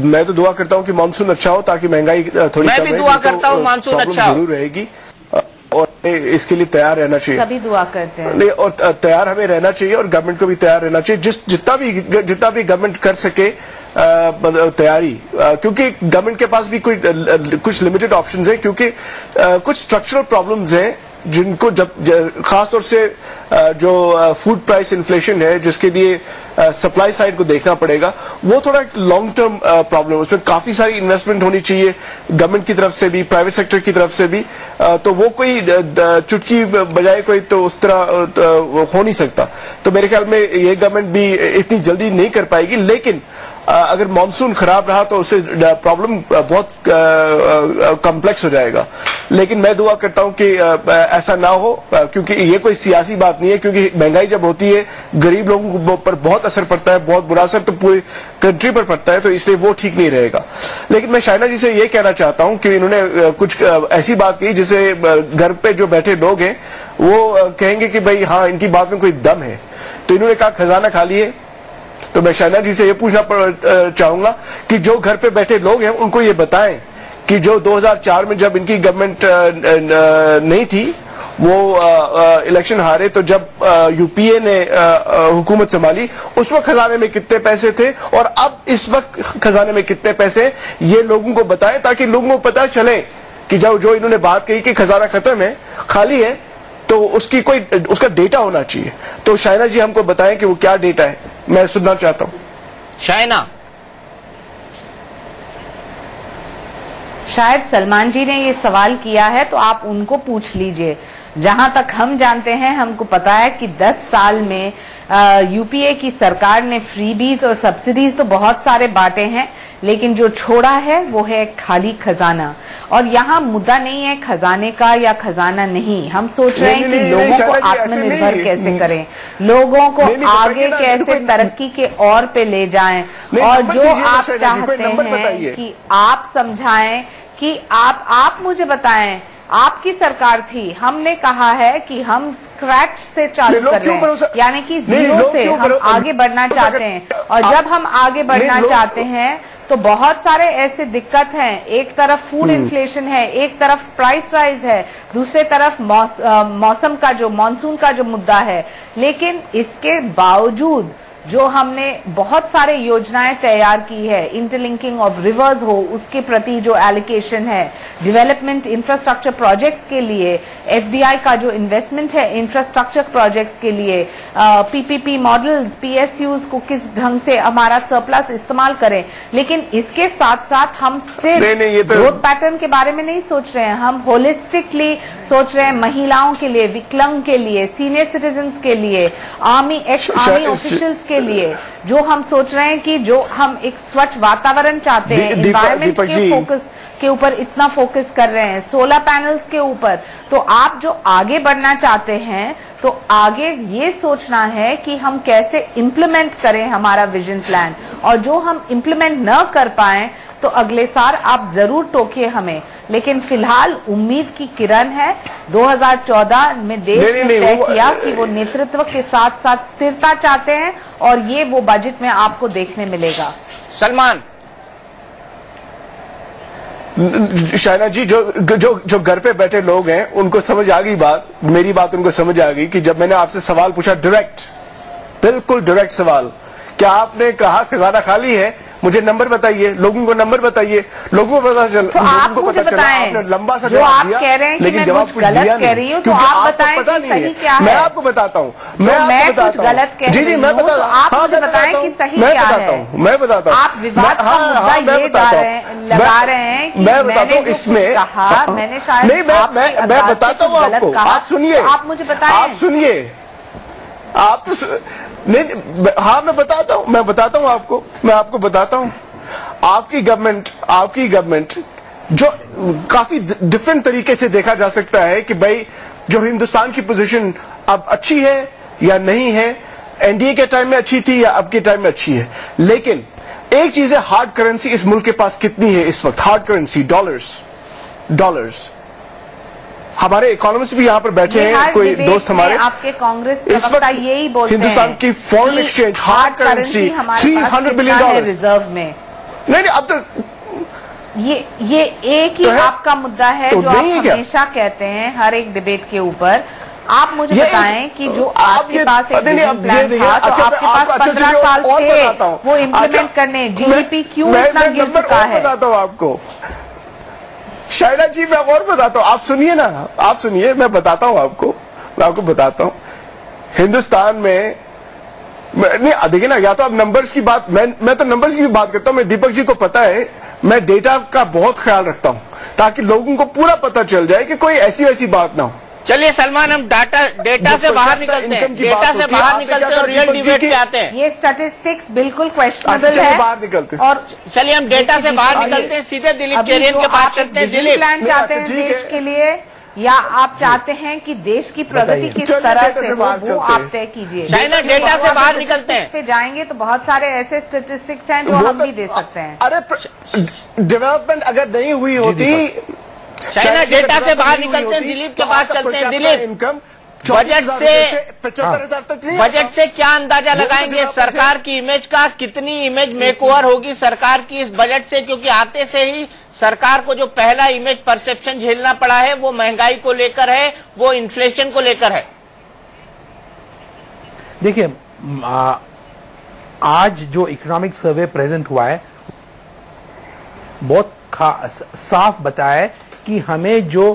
J: मैं तो दुआ करता हूं कि मानसून अच्छा हो ताकि महंगाई थोड़ी
A: मैं भी दुआ करता हूं मानसून अच्छा हो,
J: जरूर रहेगी और इसके लिए तैयार रहना चाहिए।
M: सभी दुआ करते हैं।
J: नहीं, और तैयार हमें रहना चाहिए और गवर्नमेंट को भी तैयार रहना चाहिए, जितना भी गवर्नमेंट कर सके तैयारी, क्योंकि गवर्नमेंट के पास भी कुछ लिमिटेड ऑप्शंस हैं, क्योंकि कुछ स्ट्रक्चरल प्रॉब्लम्स हैं जिनको खास तौर से जो फूड प्राइस इन्फ्लेशन है जिसके लिए सप्लाई साइड को देखना पड़ेगा, वो थोड़ा लॉन्ग टर्म प्रॉब्लम है। उसमें काफी सारी इन्वेस्टमेंट होनी चाहिए गवर्नमेंट की तरफ से भी, प्राइवेट सेक्टर की तरफ से भी, तो वो कोई चुटकी बजाय कोई तो उस तरह हो नहीं सकता। तो मेरे ख्याल में ये गवर्नमेंट भी इतनी जल्दी नहीं कर पाएगी, लेकिन अगर मानसून खराब रहा तो उससे प्रॉब्लम बहुत कॉम्प्लेक्स हो जाएगा। लेकिन मैं दुआ करता हूं कि ऐसा ना हो, क्योंकि ये कोई सियासी बात नहीं है, क्योंकि महंगाई जब होती है गरीब लोगों पर बहुत असर पड़ता है, बहुत बुरा असर तो पूरी कंट्री पर पड़ता है, तो इसलिए वो ठीक नहीं रहेगा। लेकिन मैं शाइना जी से ये कहना चाहता हूं कि इन्होंने कुछ ऐसी बात कही जिसे घर पे जो बैठे लोग हैं वो कहेंगे कि भाई हाँ इनकी बात में कोई दम है। तो इन्होंने कहा खजाना खाली है, तो मैं शाइना जी से ये पूछना चाहूंगा कि जो घर पे बैठे लोग हैं उनको ये बताएं कि जो 2004 में जब इनकी गवर्नमेंट नहीं थी वो इलेक्शन हारे, तो जब यूपीए ने हुकूमत संभाली उस वक्त खजाने में कितने पैसे थे और अब इस वक्त खजाने में कितने पैसे, ये लोगों को बताएं ताकि लोगों को पता चले कि जो इन्होंने बात कही कि खजाना खत्म है, खाली है, तो उसका डेटा होना चाहिए। तो शाइना जी हमको बताएं कि वो क्या डेटा है, मैं सुनना चाहता हूं।
A: शाइना,
M: शायद सलमान जी ने ये सवाल किया है तो आप उनको पूछ लीजिए। जहां तक हम जानते हैं, हमको पता है कि 10 साल में यूपीए की सरकार ने फ्रीबीज और सब्सिडीज तो बहुत सारे बांटे हैं, लेकिन जो छोड़ा है वो है खाली खजाना। और यहाँ मुद्दा नहीं है खजाने का या खजाना नहीं, हम सोच रहे हैं कि लोगों को आत्मनिर्भर कैसे करें, लोगों को आगे कैसे तरक्की के और पे ले जाएं, और जो आप चाहते हैं कि आप समझाएं कि आप मुझे बताएं, आपकी सरकार थी, हमने कहा है कि हम स्क्रैच से चालू कर रहे हैं, यानी कि जीरो से हम आगे बढ़ना चाहते हैं। और जब हम आगे बढ़ना चाहते हैं तो बहुत सारे ऐसे दिक्कत हैं, एक तरफ फूड इन्फ्लेशन है, एक तरफ प्राइस राइज है, दूसरे तरफ मौसम का जो मानसून का जो मुद्दा है। लेकिन इसके बावजूद जो हमने बहुत सारे योजनाएं तैयार की है, इंटरलिंकिंग ऑफ रिवर्स हो, उसके प्रति जो एलोकेशन है, डेवलपमेंट इंफ्रास्ट्रक्चर प्रोजेक्ट्स के लिए, एफडीआई का जो इन्वेस्टमेंट है इंफ्रास्ट्रक्चर प्रोजेक्ट्स के लिए, पीपीपी मॉडल्स, पीएसयूज को किस ढंग से हमारा सरप्लस इस्तेमाल करें। लेकिन इसके साथ साथ हम सिर्फ ग्रोथ पैटर्न के बारे में नहीं सोच रहे हैं, हम होलिस्टिकली सोच रहे हैं महिलाओं के लिए, विकलांग के लिए, सीनियर सिटीजन्स के लिए, एक्स आर्मी ऑफिशियल्स के लिए, जो हम सोच रहे हैं कि जो हम एक स्वच्छ वातावरण चाहते हैं, एनवायरमेंट के फोकस के ऊपर इतना फोकस कर रहे हैं, सोलर पैनल्स के ऊपर। तो आप जो आगे बढ़ना चाहते हैं तो आगे ये सोचना है कि हम कैसे इम्प्लीमेंट करें हमारा विजन प्लान, और जो हम इम्प्लीमेंट न कर पाए तो अगले साल आप जरूर टोकिए हमें। लेकिन फिलहाल उम्मीद की किरण है। 2014 में देश ने तय किया कि वो नेतृत्व के साथ साथ स्थिरता चाहते हैं, और ये वो बजट में आपको देखने मिलेगा।
A: सलमान,
J: शाइना जी, जो घर पे बैठे लोग हैं उनको समझ आ गई बात, मेरी बात उनको समझ आ गई कि जब मैंने आपसे सवाल पूछा डायरेक्ट, बिल्कुल डायरेक्ट सवाल, क्या आपने कहा खजाना खाली है, मुझे नंबर बताइए, लोगों को नंबर बताइए, लोगों को पता चला,
M: तो आप मुझे बताएं,
J: आपने लंबा सा
M: जो आप कह रहे हैं कि
J: लेकिन
M: मैं कुछ गलत कह रही हूँ तो आप बताएं कि सही क्या है।
J: मैं आपको बताता हूँ,
M: मैं कुछ गलत कह रही हूँ तो आप मुझे बताएं कि सही क्या है।
J: मैं बताता हूँ,
M: आप विवाद का मुद्दा ये लगा रहे हैं कि
J: मैं बताता हूँ इसमें
M: कहा, मैंने शायद
J: नहीं, मैं बताता हूँ आपको, आप सुनिए,
M: आप मुझे बताएं, आप
J: सुनिए, आप नहीं, हाँ मैं बताता हूँ आपको, मैं आपको बताता हूँ। आपकी गवर्नमेंट जो काफी डिफरेंट तरीके से देखा जा सकता है कि भाई जो हिंदुस्तान की पोजीशन अब अच्छी है या नहीं है, एनडीए के टाइम में अच्छी थी या अब के टाइम में अच्छी है। लेकिन एक चीज है, हार्ड करेंसी इस मुल्क के पास कितनी है इस वक्त, हार्ड करेंसी डॉलर्स। हमारे इकोनॉमिस्ट भी यहाँ पर बैठे हैं, कोई दोस्त हमारे,
M: आपके कांग्रेस
J: इस वक्त
M: यही बोलते हैं
J: हिंदुस्तान की foreign exchange hard currency $300 billion
M: reserve में।
J: नहीं, अब तो
M: ये एक ही आपका मुद्दा है
J: तो
M: जो आप हमेशा कहते हैं हर एक डिबेट के ऊपर। आप मुझे बताएं कि जो आपके पास एक विजन प्लान था, तो आपके पास 15 साल थे वो इम्प्लीमेंट करने, जीडीपी क्यों इतना गिर चुका है?
J: बताता हूँ आपको शाइना जी, मैं और बताता हूँ, आप सुनिए ना, आप सुनिए, मैं बताता हूँ आपको, मैं आपको बताता हूँ। हिंदुस्तान में नहीं, देखिए ना, या तो आप नंबर्स की बात, मैं तो नंबर्स की भी बात करता हूँ। मैं दीपक जी को पता है, मैं डेटा का बहुत ख्याल रखता हूँ ताकि लोगों को पूरा पता चल जाए कि कोई ऐसी वैसी बात ना हो।
A: चलिए सलमान, हम डेटा से बाहर निकलते हैं, डेटा से बाहर निकलते हैं और रियल डिबेट पे आते हैं।
M: ये स्टैटिस्टिक्स बिल्कुल क्वेश्चनेबल है,
J: बाहर निकलते हैं।
A: और चलिए हम डेटा से बाहर निकलते हैं, सीधे दिलीप चेरियन के पास चलते हैं। दिलीप,
M: प्लान चाहते हैं देश के लिए, या आप चाहते हैं कि देश की प्रगति किस तरह से हो, वो आप तय कीजिए।
A: शाइना, डेटा से बाहर निकलते हैं,
M: पे जाएंगे तो बहुत सारे ऐसे स्टेटिस्टिक्स हैं जो हम भी दे सकते हैं।
J: अरे डेवलपमेंट अगर नहीं हुई होती,
A: शाइना डेटा से बाहर निकलते हैं, दिलीप के पास चलते हैं। दिलीप,
J: इनकम
A: बजट से क्या अंदाजा लगाएंगे सरकार की इमेज का, कितनी इमेज मेकओवर होगी सरकार की इस बजट से? क्योंकि आते से ही सरकार को जो पहला इमेज परसेप्शन झेलना पड़ा है वो महंगाई को लेकर है, वो इन्फ्लेशन को लेकर है।
N: देखिए, आज जो इकोनॉमिक सर्वे प्रेजेंट हुआ है बहुत साफ बताया है कि हमें जो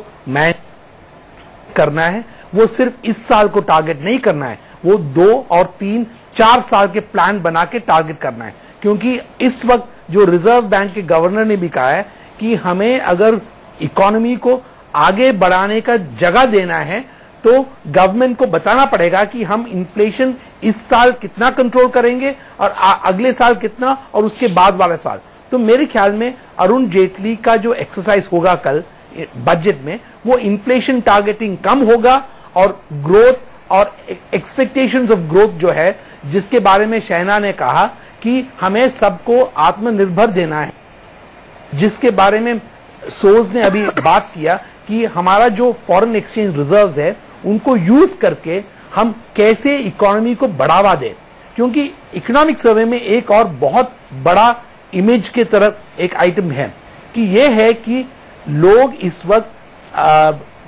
N: करना है वो सिर्फ इस साल को टारगेट नहीं करना है, वो 2 और 3, 4 साल के प्लान बना के टारगेट करना है। क्योंकि इस वक्त जो रिजर्व बैंक के गवर्नर ने भी कहा है कि हमें अगर इकोनॉमी को आगे बढ़ाने का जगह देना है तो गवर्नमेंट को बताना पड़ेगा कि हम इन्फ्लेशन इस साल कितना कंट्रोल करेंगे और अगले साल कितना और उसके बाद वाले साल। तो मेरे ख्याल में अरुण जेटली का जो एक्सरसाइज होगा कल बजट में, वो इन्फ्लेशन टारगेटिंग कम होगा और ग्रोथ और एक्सपेक्टेशंस ऑफ ग्रोथ जो है, जिसके बारे में शहना ने कहा कि हमें सबको आत्मनिर्भर देना है, जिसके बारे में सोज ने अभी बात किया कि हमारा जो फॉरेन एक्सचेंज रिजर्व्स है उनको यूज करके हम कैसे इकोनॉमी को बढ़ावा दें। क्योंकि इकोनॉमिक सर्वे में एक और बहुत बड़ा इमेज के तरफ एक आइटम है कि यह है कि लोग इस वक्त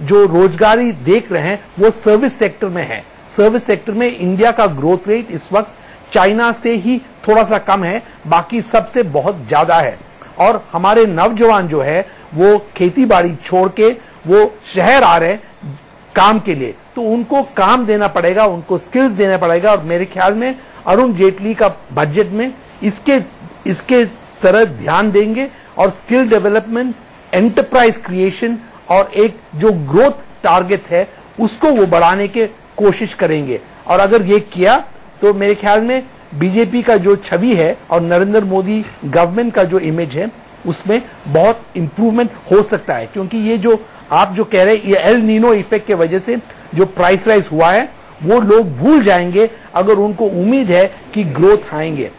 N: जो रोजगारी देख रहे हैं वो सर्विस सेक्टर में है। सर्विस सेक्टर में इंडिया का ग्रोथ रेट इस वक्त चाइना से ही थोड़ा सा कम है, बाकी सबसे बहुत ज्यादा है। और हमारे नौजवान जो है वो खेती बाड़ी छोड़ के वो शहर आ रहे हैं काम के लिए, तो उनको काम देना पड़ेगा, उनको स्किल्स देना पड़ेगा। और मेरे ख्याल में अरुण जेटली का बजट में इसके तरह ध्यान देंगे और स्किल डेवलपमेंट, एंटरप्राइज क्रिएशन और एक जो ग्रोथ टारगेट है उसको वो बढ़ाने की कोशिश करेंगे। और अगर ये किया तो मेरे ख्याल में बीजेपी का जो छवि है और नरेंद्र मोदी गवर्नमेंट का जो इमेज है उसमें बहुत इंप्रूवमेंट हो सकता है। क्योंकि ये जो आप जो कह रहे हैं, ये एल नीनो इफेक्ट के वजह से जो प्राइस राइज हुआ है वो लोग भूल जाएंगे अगर उनको उम्मीद है कि ग्रोथ आएंगे।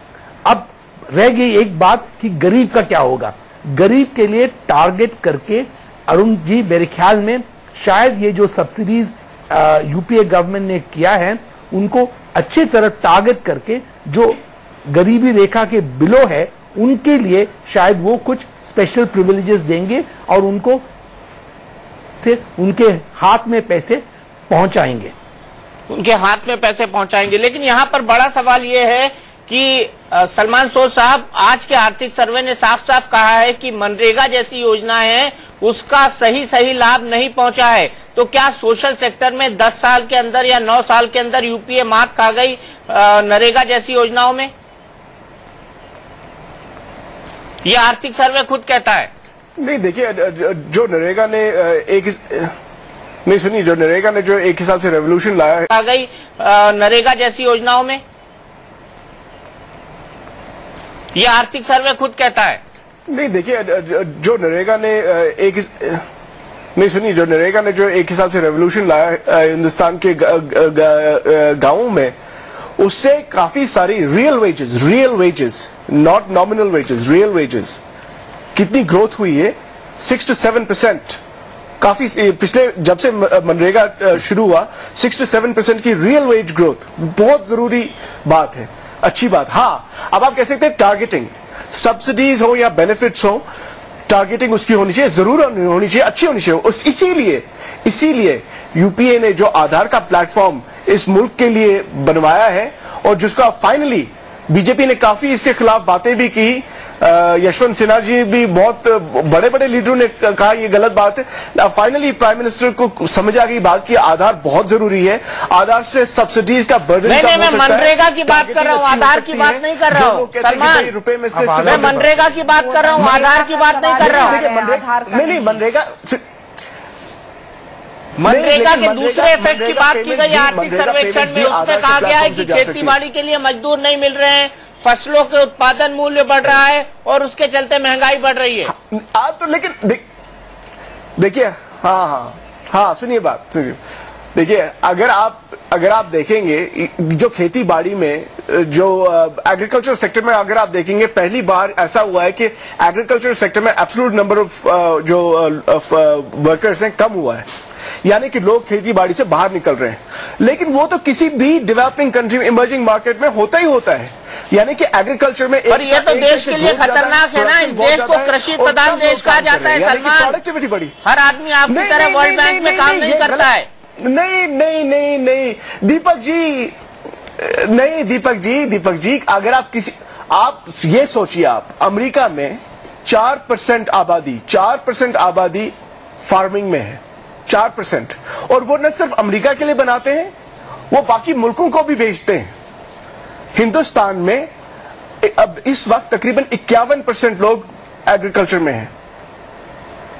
N: अब रह गई एक बात कि गरीब का क्या होगा। गरीब के लिए टारगेट करके अरुण जी मेरे ख्याल में शायद ये जो सब्सिडीज यूपीए गवर्नमेंट ने किया है उनको अच्छी तरह टारगेट करके जो गरीबी रेखा के बिलो है उनके लिए शायद वो कुछ स्पेशल प्रिविलेजेस देंगे और उनको से उनके हाथ में पैसे पहुंचाएंगे,
A: उनके हाथ में पैसे पहुंचाएंगे। लेकिन यहां पर बड़ा सवाल यह है कि सलमान सोज साहब, आज के आर्थिक सर्वे ने साफ साफ कहा है कि मनरेगा जैसी योजनाएं हैं उसका सही लाभ नहीं पहुंचा है। तो क्या सोशल सेक्टर में 10 साल के अंदर या 9 साल के अंदर यूपीए मात खा गई नरेगा जैसी योजनाओं में? यह आर्थिक सर्वे खुद कहता है।
J: नहीं, देखिए जो नरेगा ने नहीं सुनिए, जो नरेगा ने जो एक हिसाब से रेवोल्यूशन लाया है,
A: आ गई नरेगा जैसी योजनाओं में, यह आर्थिक सर्वे खुद कहता है।
J: नहीं, देखिए जो नरेगा ने नहीं सुनिए, जो नरेगा ने जो एक हिसाब से रेवोल्यूशन लाया है हिंदुस्तान के गांवों में, उससे काफी सारी real wages not nominal wages, real wages कितनी ग्रोथ हुई है 6 to 7%। काफी पिछले जब से मनरेगा शुरू हुआ 6 to 7% की रियल वेज ग्रोथ बहुत जरूरी बात है, अच्छी बात। हाँ, अब आप कह सकते हैं टारगेटिंग, सब्सिडीज हो या बेनिफिट्स हो, टारगेटिंग उसकी होनी चाहिए, जरूर होनी चाहिए, अच्छी होनी चाहिए। इसीलिए यूपीए ने जो आधार का प्लेटफॉर्म इस मुल्क के लिए बनवाया है और जिसका फाइनली बीजेपी ने काफी इसके खिलाफ बातें भी की, यशवंत सिन्हा जी भी, बहुत बड़े बड़े लीडरों ने कहा ये गलत बात है। फाइनली प्राइम मिनिस्टर को समझ आ गई बात की आधार बहुत जरूरी है, आधार से सब्सिडीज का बर्डन कम हो सकता है।
A: मैं मनरेगा की बात कर रहा हूँ, आधार की बात नहीं कर रहा हूँ सलमान।
J: रुपए में से
A: मैं मनरेगा की बात कर रहा हूँ, आधार की बात नहीं कर रहा हूँ।
J: नहीं,
A: मनरेगा के दूसरे इफेक्ट की बात की गई आर्थिक सर्वेक्षण में। उसमें कहा गया है कि खेती बाड़ी के लिए मजदूर नहीं मिल रहे हैं, फसलों के उत्पादन मूल्य बढ़ रहा है और उसके चलते महंगाई बढ़ रही है।
J: तो लेकिन देखिए, हाँ, सुनिए बात, सुनिए। देखिए, अगर आप देखेंगे जो खेती बाड़ी में, जो एग्रीकल्चर सेक्टर में अगर आप देखेंगे, पहली बार ऐसा हुआ है कि एग्रीकल्चर सेक्टर में एब्सोल्यूट नंबर ऑफ जो वर्कर्स हैं कम हुआ है, यानी कि लोग खेती बाड़ी से बाहर निकल रहे हैं। लेकिन वो तो किसी भी डेवलपिंग कंट्री, इमर्जिंग मार्केट में होता ही होता है, यानी कि एग्रीकल्चर में
A: और ये तो देश के लिए खतरनाक है ना। इस देश को कृषि प्रधान देश कहा जाता है सलमान।
J: प्रोडक्टिविटी बढ़ी,
A: हर आदमी आपकी तरह वर्ल्ड बैंक में काम नहीं करता है।
J: नहीं दीपक जी, अगर आप ये सोचिए, आप अमेरिका में 4% आबादी फार्मिंग में है, 4%। और वो न सिर्फ अमेरिका के लिए बनाते हैं, वो बाकी मुल्कों को भी बेचते हैं। हिंदुस्तान में अब इस वक्त तकरीबन 51% लोग एग्रीकल्चर में हैं,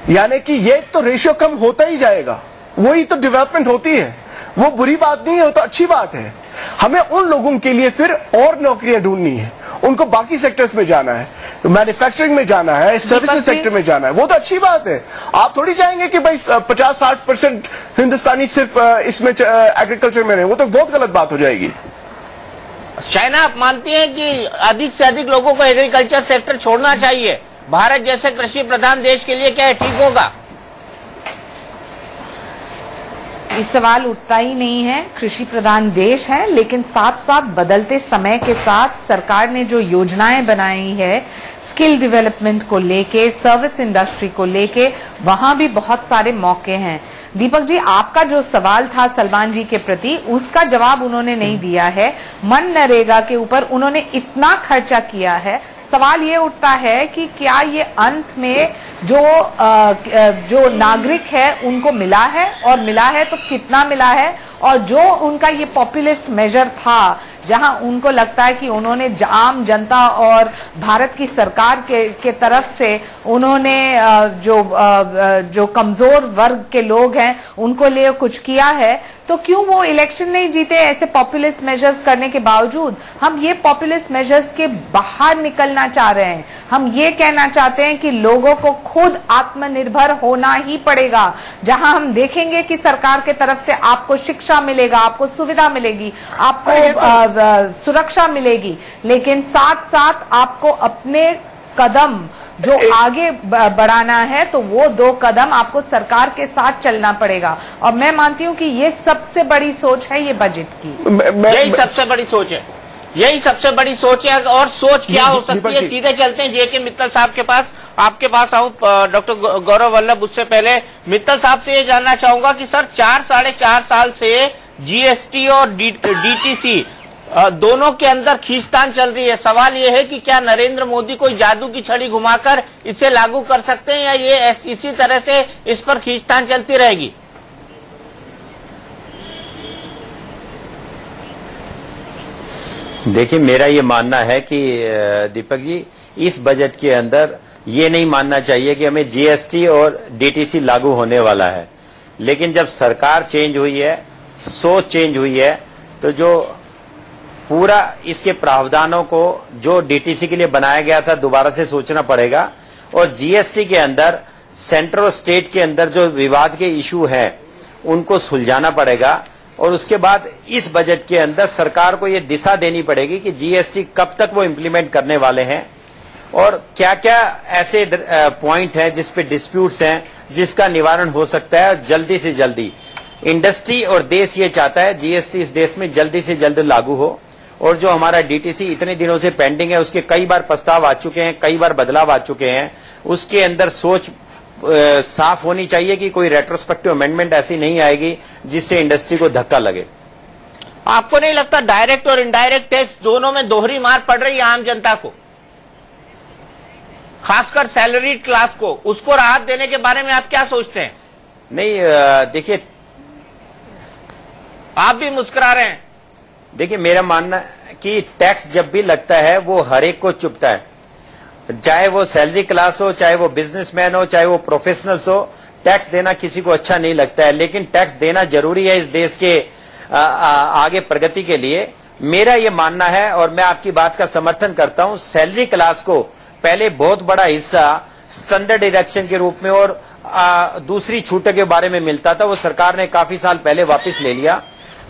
J: यानी कि ये तो रेशियो कम होता ही जाएगा। वही तो डेवलपमेंट होती है, वो बुरी बात नहीं है, वो तो अच्छी बात है। हमें उन लोगों के लिए फिर और नौकरियां ढूंढनी है, उनको बाकी सेक्टर्स में जाना है, मैन्युफैक्चरिंग में जाना है, सर्विसेज सेक्टर में जाना है, वो तो अच्छी बात है। आप थोड़ी चाहेंगे कि भाई 50-60% हिंदुस्तानी सिर्फ इसमें एग्रीकल्चर में रहे, वो तो बहुत गलत बात हो जाएगी।
A: चाइना, आप मानती हैं कि अधिक से अधिक लोगों को एग्रीकल्चर सेक्टर छोड़ना चाहिए? भारत जैसे कृषि प्रधान देश के लिए क्या है ठीक होगा?
M: इस सवाल उठता ही नहीं है। कृषि प्रधान देश है, लेकिन साथ साथ बदलते समय के साथ सरकार ने जो योजनाएं बनाई है स्किल डेवलपमेंट को लेके, सर्विस इंडस्ट्री को लेके, वहां भी बहुत सारे मौके हैं। दीपक जी, आपका जो सवाल था सलमान जी के प्रति, उसका जवाब उन्होंने नहीं दिया है। मनरेगा के ऊपर उन्होंने इतना खर्चा किया है, सवाल ये उठता है कि क्या ये अंत में जो नागरिक है उनको मिला है, और मिला है तो कितना मिला है, और जो उनका ये पॉपुलिस्ट मेजर था जहां उनको लगता है कि उन्होंने आम जनता और भारत की सरकार के तरफ से उन्होंने जो कमजोर वर्ग के लोग हैं उनको लिए कुछ किया है, तो क्यों वो इलेक्शन नहीं जीते ऐसे पॉपुलिस्ट मेजर्स करने के बावजूद? हम ये पॉपुलिस्ट मेजर्स के बाहर निकलना चाह रहे हैं। हम ये कहना चाहते हैं कि लोगों को खुद आत्मनिर्भर होना ही पड़ेगा, जहां हम देखेंगे कि सरकार के तरफ से आपको शिक्षा मिलेगा, आपको सुविधा मिलेगी, आपको सुरक्षा मिलेगी, लेकिन साथ साथ आपको अपने कदम जो आगे बढ़ाना है, तो वो 2 कदम आपको सरकार के साथ चलना पड़ेगा। और मैं मानती हूं कि ये सबसे बड़ी सोच है ये बजट की।
A: यही सबसे बड़ी सोच है, यही सबसे बड़ी सोच है। और सोच क्या हो सकती है? सीधे चलते हैं जे.के. मित्तल साहब के पास। आपके पास आऊं डॉक्टर गौरव वल्लभ, उससे पहले मित्तल साहब से ये जानना चाहूंगा कि सर 4-4.5 साल से जीएसटी और डीटीसी दोनों के अंदर खींचतान चल रही है। सवाल यह है कि क्या नरेंद्र मोदी कोई जादू की छड़ी घुमाकर इसे लागू कर सकते हैं, या ये इसी तरह से इस पर खींचतान चलती रहेगी?
O: देखिए, मेरा ये मानना है कि दीपक जी, इस बजट के अंदर ये नहीं मानना चाहिए कि हमें जीएसटी और डीटीसी लागू होने वाला है, लेकिन जब सरकार चेंज हुई है, सोच चेंज हुई है, तो जो पूरा इसके प्रावधानों को जो डीटीसी के लिए बनाया गया था दोबारा से सोचना पड़ेगा, और जीएसटी के अंदर सेंटर और स्टेट के अंदर जो विवाद के इशू हैं उनको सुलझाना पड़ेगा। और उसके बाद इस बजट के अंदर सरकार को ये दिशा देनी पड़ेगी कि जीएसटी कब तक वो इम्प्लीमेंट करने वाले हैं, और क्या क्या ऐसे पॉइंट हैं जिस पे डिस्प्यूट्स हैं जिसका निवारण हो सकता है जल्दी से जल्दी। इंडस्ट्री और देश ये चाहता है जीएसटी इस देश में जल्दी से जल्द लागू हो, और जो हमारा डीटीसी इतने दिनों से पेंडिंग है उसके कई बार प्रस्ताव आ चुके हैं, कई बार बदलाव आ चुके हैं, उसके अंदर सोच साफ होनी चाहिए कि कोई रेट्रोस्पेक्टिव अमेंडमेंट ऐसी नहीं आएगी जिससे इंडस्ट्री को धक्का लगे।
A: आपको नहीं लगता डायरेक्ट और इनडायरेक्ट टैक्स दोनों में दोहरी मार पड़ रही है आम जनता को, खासकर सैलरी क्लास को? उसको राहत देने के बारे में आप क्या सोचते हैं?
O: नहीं, देखिए,
A: आप भी मुस्कुरा रहे हैं।
O: देखिए, मेरा मानना कि टैक्स जब भी लगता है वो हर एक को चुभता है, चाहे वो सैलरी क्लास हो, चाहे वो बिजनेसमैन हो, चाहे वो प्रोफेशनल्स हो। टैक्स देना किसी को अच्छा नहीं लगता है, लेकिन टैक्स देना जरूरी है इस देश के आगे प्रगति के लिए। मेरा ये मानना है, और मैं आपकी बात का समर्थन करता हूं, सैलरी क्लास को पहले बहुत बड़ा हिस्सा स्टैंडर्ड डिडक्शन के रूप में और दूसरी छूटों के बारे में मिलता था, वो सरकार ने काफी साल पहले वापस ले लिया।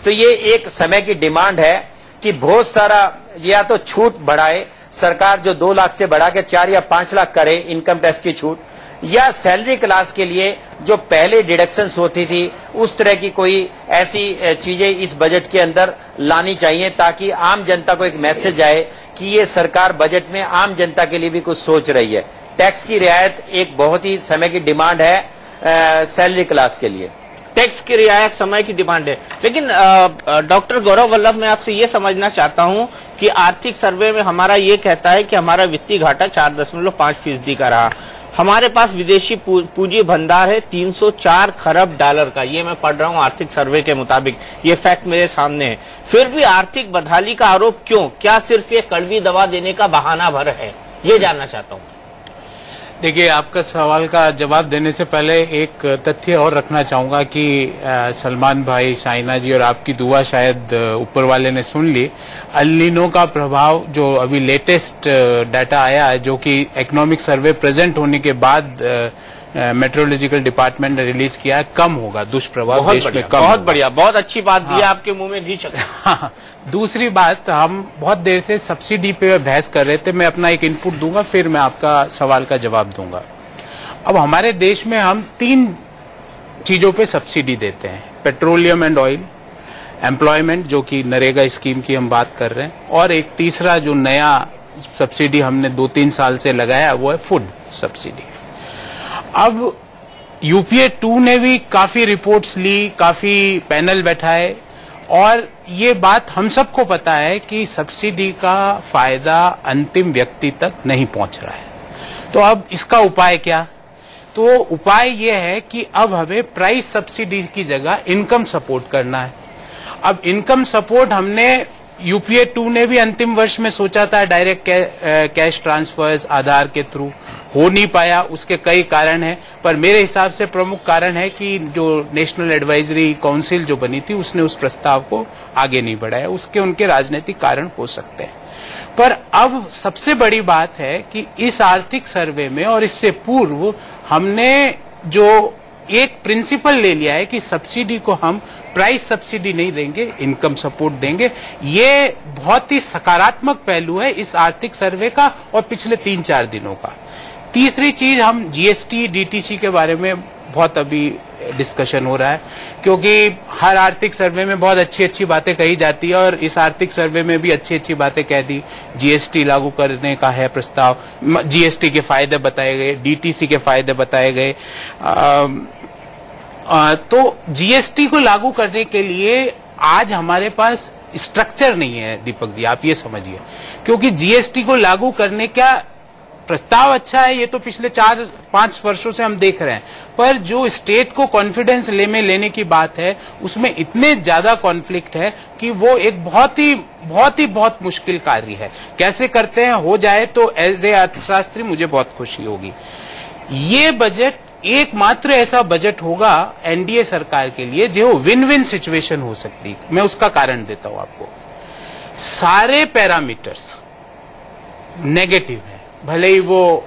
O: तो ये एक समय की डिमांड है कि बहुत सारा या तो छूट बढ़ाए सरकार, जो 2 लाख से बढ़ा के 4 या 5 लाख करे इनकम टैक्स की छूट, या सैलरी क्लास के लिए जो पहले डिडक्शंस होती थी उस तरह की कोई ऐसी चीजें इस बजट के अंदर लानी चाहिए, ताकि आम जनता को एक मैसेज आए कि ये सरकार बजट में आम जनता के लिए भी कुछ सोच रही है। टैक्स की रियायत एक बहुत ही समय की डिमांड है सैलरी क्लास के लिए।
A: टैक्स की रियायत समय की डिमांड है, लेकिन डॉक्टर गौरव वल्लभ, मैं आपसे ये समझना चाहता हूं कि आर्थिक सर्वे में हमारा ये कहता है कि हमारा वित्तीय घाटा 4.5% का रहा। हमारे पास विदेशी पूंजी भंडार है 304 खरब डॉलर का, ये मैं पढ़ रहा हूं आर्थिक सर्वे के मुताबिक, ये फैक्ट मेरे सामने है। फिर भी आर्थिक बदहाली का आरोप क्यों? क्या सिर्फ ये कड़वी दवा देने का बहाना भर है? ये जानना चाहता हूं।
K: देखिए, आपका सवाल का जवाब देने से पहले एक तथ्य और रखना चाहूंगा कि सलमान भाई, शाइना जी और आपकी दुआ शायद ऊपर वाले ने सुन ली। अल नीनो का प्रभाव जो अभी लेटेस्ट डाटा आया है, जो कि इकोनॉमिक सर्वे प्रेजेंट होने के बाद मेट्रोलॉजिकल डिपार्टमेंट ने रिलीज किया है, कम होगा, दुष्प्रभाव देश में कम।
A: बहुत बढ़िया, बहुत अच्छी बात दी, आपके मुंह में घी चला।
K: हाँ, दूसरी बात, हम बहुत देर से सब्सिडी पे बहस कर रहे थे। मैं अपना एक इनपुट दूंगा, फिर मैं आपका सवाल का जवाब दूंगा। अब हमारे देश में हम 3 चीजों पे सब्सिडी देते हैं, पेट्रोलियम एंड ऑयल, एम्प्लॉयमेंट जो कि नरेगा स्कीम की हम बात कर रहे हैं, और एक तीसरा जो नया सब्सिडी हमने 2-3 साल से लगाया वो है फूड सब्सिडी। अब यूपीए 2 ने भी काफी रिपोर्ट्स ली, काफी पैनल बैठाए, और ये बात हम सबको पता है कि सब्सिडी का फायदा अंतिम व्यक्ति तक नहीं पहुंच रहा है। तो अब इसका उपाय क्या? तो उपाय ये है कि अब हमें प्राइस सब्सिडी की जगह इनकम सपोर्ट करना है। अब इनकम सपोर्ट हमने यूपीए 2 ने भी अंतिम वर्ष में सोचा था, डायरेक्ट कैश ट्रांसफर्स आधार के थ्रू, हो नहीं पाया। उसके कई कारण हैं, पर मेरे हिसाब से प्रमुख कारण है कि जो नेशनल एडवाइजरी काउंसिल जो बनी थी उसने उस प्रस्ताव को आगे नहीं बढ़ाया। उसके उनके राजनीतिक कारण हो सकते हैं, पर अब सबसे बड़ी बात है कि इस आर्थिक सर्वे में और इससे पूर्व हमने जो एक प्रिंसिपल ले लिया है कि सब्सिडी को हम प्राइस सब्सिडी नहीं देंगे, इनकम सपोर्ट देंगे। ये बहुत ही सकारात्मक पहलू है इस आर्थिक सर्वे का और पिछले 3-4 दिनों का। तीसरी चीज, हम जीएसटी डीटीसी के बारे में बहुत अभी डिस्कशन हो रहा है, क्योंकि हर आर्थिक सर्वे में बहुत अच्छी अच्छी बातें कही जाती है और इस आर्थिक सर्वे में भी अच्छी अच्छी बातें कह दी। जीएसटी लागू करने का है प्रस्ताव, जीएसटी के फायदे बताए गए, डीटीसी के फायदे बताए गए। तो जीएसटी को लागू करने के लिए आज हमारे पास स्ट्रक्चर नहीं है दीपक जी, आप ये समझिए, क्योंकि जीएसटी को लागू करने का प्रस्ताव अच्छा है, ये तो पिछले 4-5 वर्षों से हम देख रहे हैं, पर जो स्टेट को कॉन्फिडेंस लेने की बात है उसमें इतने ज्यादा कॉन्फ्लिक्ट है कि वो एक बहुत मुश्किल कार्य है। कैसे करते हैं, हो जाए तो एज ए अर्थशास्त्री मुझे बहुत खुशी होगी। ये बजट एकमात्र ऐसा बजट होगा एनडीए सरकार के लिए जो विन विन सिचुएशन हो सकती है। मैं उसका कारण देता हूं आपको। सारे पैरामीटर्स नेगेटिव है, भले ही वो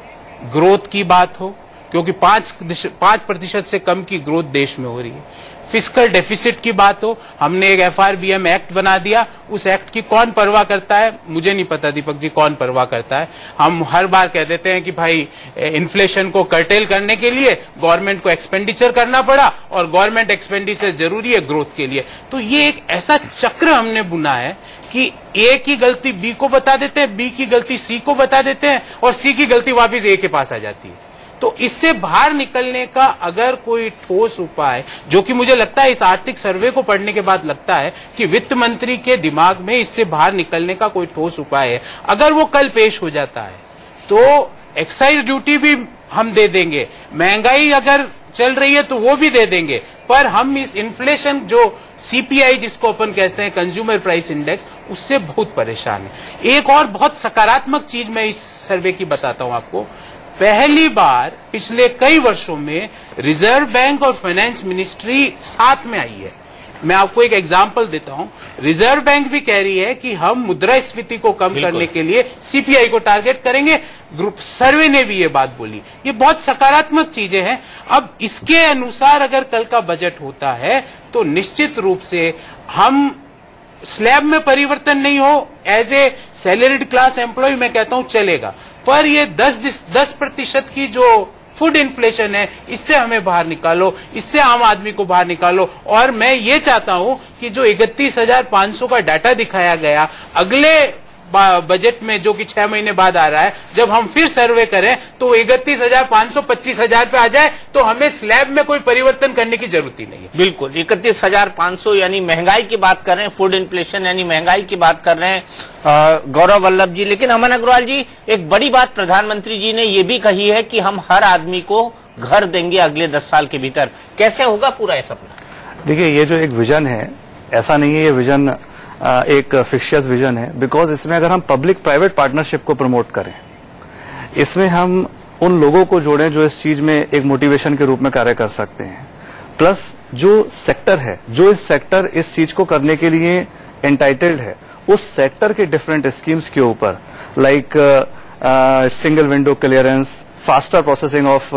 K: ग्रोथ की बात हो, क्योंकि 5% से कम की ग्रोथ देश में हो रही है। फिस्कल डेफिसिट की बात हो, हमने एक एफआरबीएम एक्ट बना दिया, उस एक्ट की कौन परवाह करता है? मुझे नहीं पता दीपक जी कौन परवाह करता है। हम हर बार कह देते हैं कि भाई इन्फ्लेशन को कर्टेल करने के लिए गवर्नमेंट को एक्सपेंडिचर करना पड़ा और गवर्नमेंट एक्सपेंडिचर जरूरी है ग्रोथ के लिए। तो ये एक ऐसा चक्र हमने बुना है कि ए की गलती बी को बता देते हैं, बी की गलती सी को बता देते हैं और सी की गलती वापस ए के पास आ जाती है। तो इससे बाहर निकलने का अगर कोई ठोस उपाय, जो कि मुझे लगता है इस आर्थिक सर्वे को पढ़ने के बाद लगता है कि वित्त मंत्री के दिमाग में इससे बाहर निकलने का कोई ठोस उपाय है, अगर वो कल पेश हो जाता है तो एक्साइज ड्यूटी भी हम दे देंगे, महंगाई अगर चल रही है तो वो भी दे देंगे, पर हम इस इन्फ्लेशन जो सीपीआई जिसको अपन कहते हैं कंज्यूमर प्राइस इंडेक्स, उससे बहुत परेशान है। एक और बहुत सकारात्मक चीज मैं इस सर्वे की बताता हूं आपको। पहली बार पिछले कई वर्षों में रिजर्व बैंक और फाइनेंस मिनिस्ट्री साथ में आई है। मैं आपको एक एग्जांपल देता हूं। रिजर्व बैंक भी कह रही है कि हम मुद्रास्फीति को कम करने के लिए सीपीआई को टारगेट करेंगे, ग्रुप सर्वे ने भी ये बात बोली। ये बहुत सकारात्मक चीजें हैं। अब इसके अनुसार अगर कल का बजट होता है तो निश्चित रूप से हम स्लैब में परिवर्तन नहीं हो, as a salaried class employ मैं कहता हूं चलेगा, पर ये 10% की जो फूड इन्फ्लेशन है इससे हमें बाहर निकालो, इससे आम आदमी को बाहर निकालो। और मैं ये चाहता हूं कि जो 31,500 का डाटा दिखाया गया, अगले बजट में जो कि 6 महीने बाद आ रहा है, जब हम फिर सर्वे करें तो 31,500 25,000 पे आ जाए तो हमें स्लैब में कोई परिवर्तन करने की जरूरत ही नहीं है।
A: बिल्कुल 31,500 यानी महंगाई की बात कर रहे हैं, फूड इन्फ्लेशन यानी महंगाई की बात कर रहे हैं गौरव वल्लभ जी। लेकिन अमन अग्रवाल जी, एक बड़ी बात प्रधानमंत्री जी ने ये भी कही है कि हम हर आदमी को घर देंगे अगले 10 साल के भीतर। कैसे होगा पूरा ये सपना?
L: देखिए, ये जो एक विजन है, ऐसा नहीं है ये विजन एक फिक्शियस विजन है, बिकॉज इसमें अगर हम पब्लिक प्राइवेट पार्टनरशिप को प्रमोट करें, इसमें हम उन लोगों को जोड़ें जो इस चीज में एक मोटिवेशन के रूप में कार्य कर सकते हैं, प्लस जो सेक्टर है, जो इस सेक्टर इस चीज को करने के लिए एंटाइटल्ड है, उस सेक्टर के डिफरेंट स्कीम्स के ऊपर, like single window clearance, faster processing of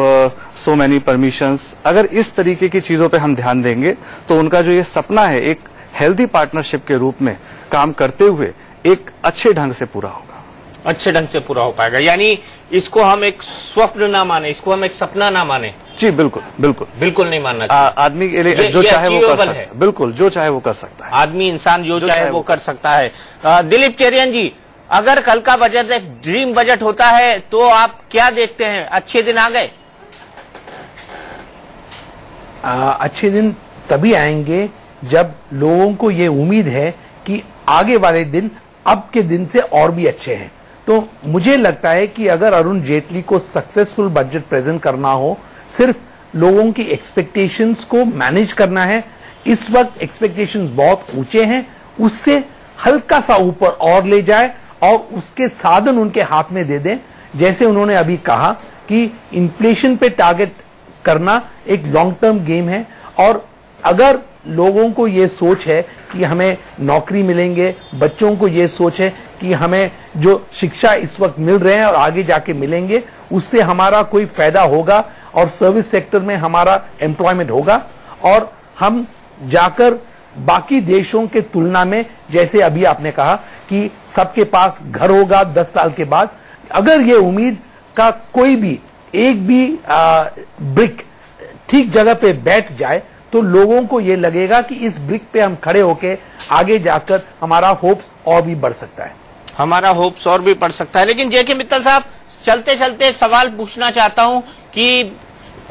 L: so many permissions, अगर इस तरीके की चीजों पे हम ध्यान देंगे तो उनका जो ये सपना है एक हेल्दी पार्टनरशिप के रूप में काम करते हुए एक अच्छे ढंग से पूरा होगा,
A: अच्छे ढंग से पूरा हो पाएगा। यानी इसको हम एक स्वप्न ना माने, इसको हम एक सपना ना माने।
L: जी बिल्कुल बिल्कुल
A: बिल्कुल नहीं मानना चाहिए।
L: आदमी के लिए जो चाहे वो कर सकता है, बिल्कुल जो चाहे वो कर सकता है,
A: आदमी इंसान जो चाहे वो कर सकता है। दिलीप चेरियन जी, अगर कल का बजट एक ड्रीम बजट होता है तो आप क्या देखते हैं? अच्छे दिन आ गए?
N: अच्छे दिन तभी आएंगे जब लोगों को ये उम्मीद है कि आगे वाले दिन अब के दिन से और भी अच्छे हैं। तो मुझे लगता है कि अगर अरुण जेटली को सक्सेसफुल बजट प्रेजेंट करना हो, सिर्फ लोगों की एक्सपेक्टेशंस को मैनेज करना है। इस वक्त एक्सपेक्टेशंस बहुत ऊंचे हैं, उससे हल्का सा ऊपर और ले जाए और उसके साधन उनके हाथ में दे दें। जैसे उन्होंने अभी कहा कि इन्फ्लेशन पे टारगेट करना एक लॉन्ग टर्म गेम है, और अगर लोगों को ये सोच है कि हमें नौकरी मिलेंगे, बच्चों को ये सोच है कि हमें जो शिक्षा इस वक्त मिल रहे हैं और आगे जाके मिलेंगे, उससे हमारा कोई फायदा होगा और सर्विस सेक्टर में हमारा एम्प्लॉयमेंट होगा, और हम जाकर बाकी देशों के तुलना में, जैसे अभी आपने कहा कि सबके पास घर होगा 10 साल के बाद, अगर ये उम्मीद का कोई भी एक भी ब्रिक ठीक जगह पे बैठ जाए तो लोगों को ये लगेगा कि इस ब्रिक पे हम खड़े होके आगे जाकर हमारा होप्स और भी बढ़ सकता है,
A: हमारा होप्स और भी बढ़ सकता है। लेकिन जेके मित्तल साहब, चलते चलते एक सवाल पूछना चाहता हूं कि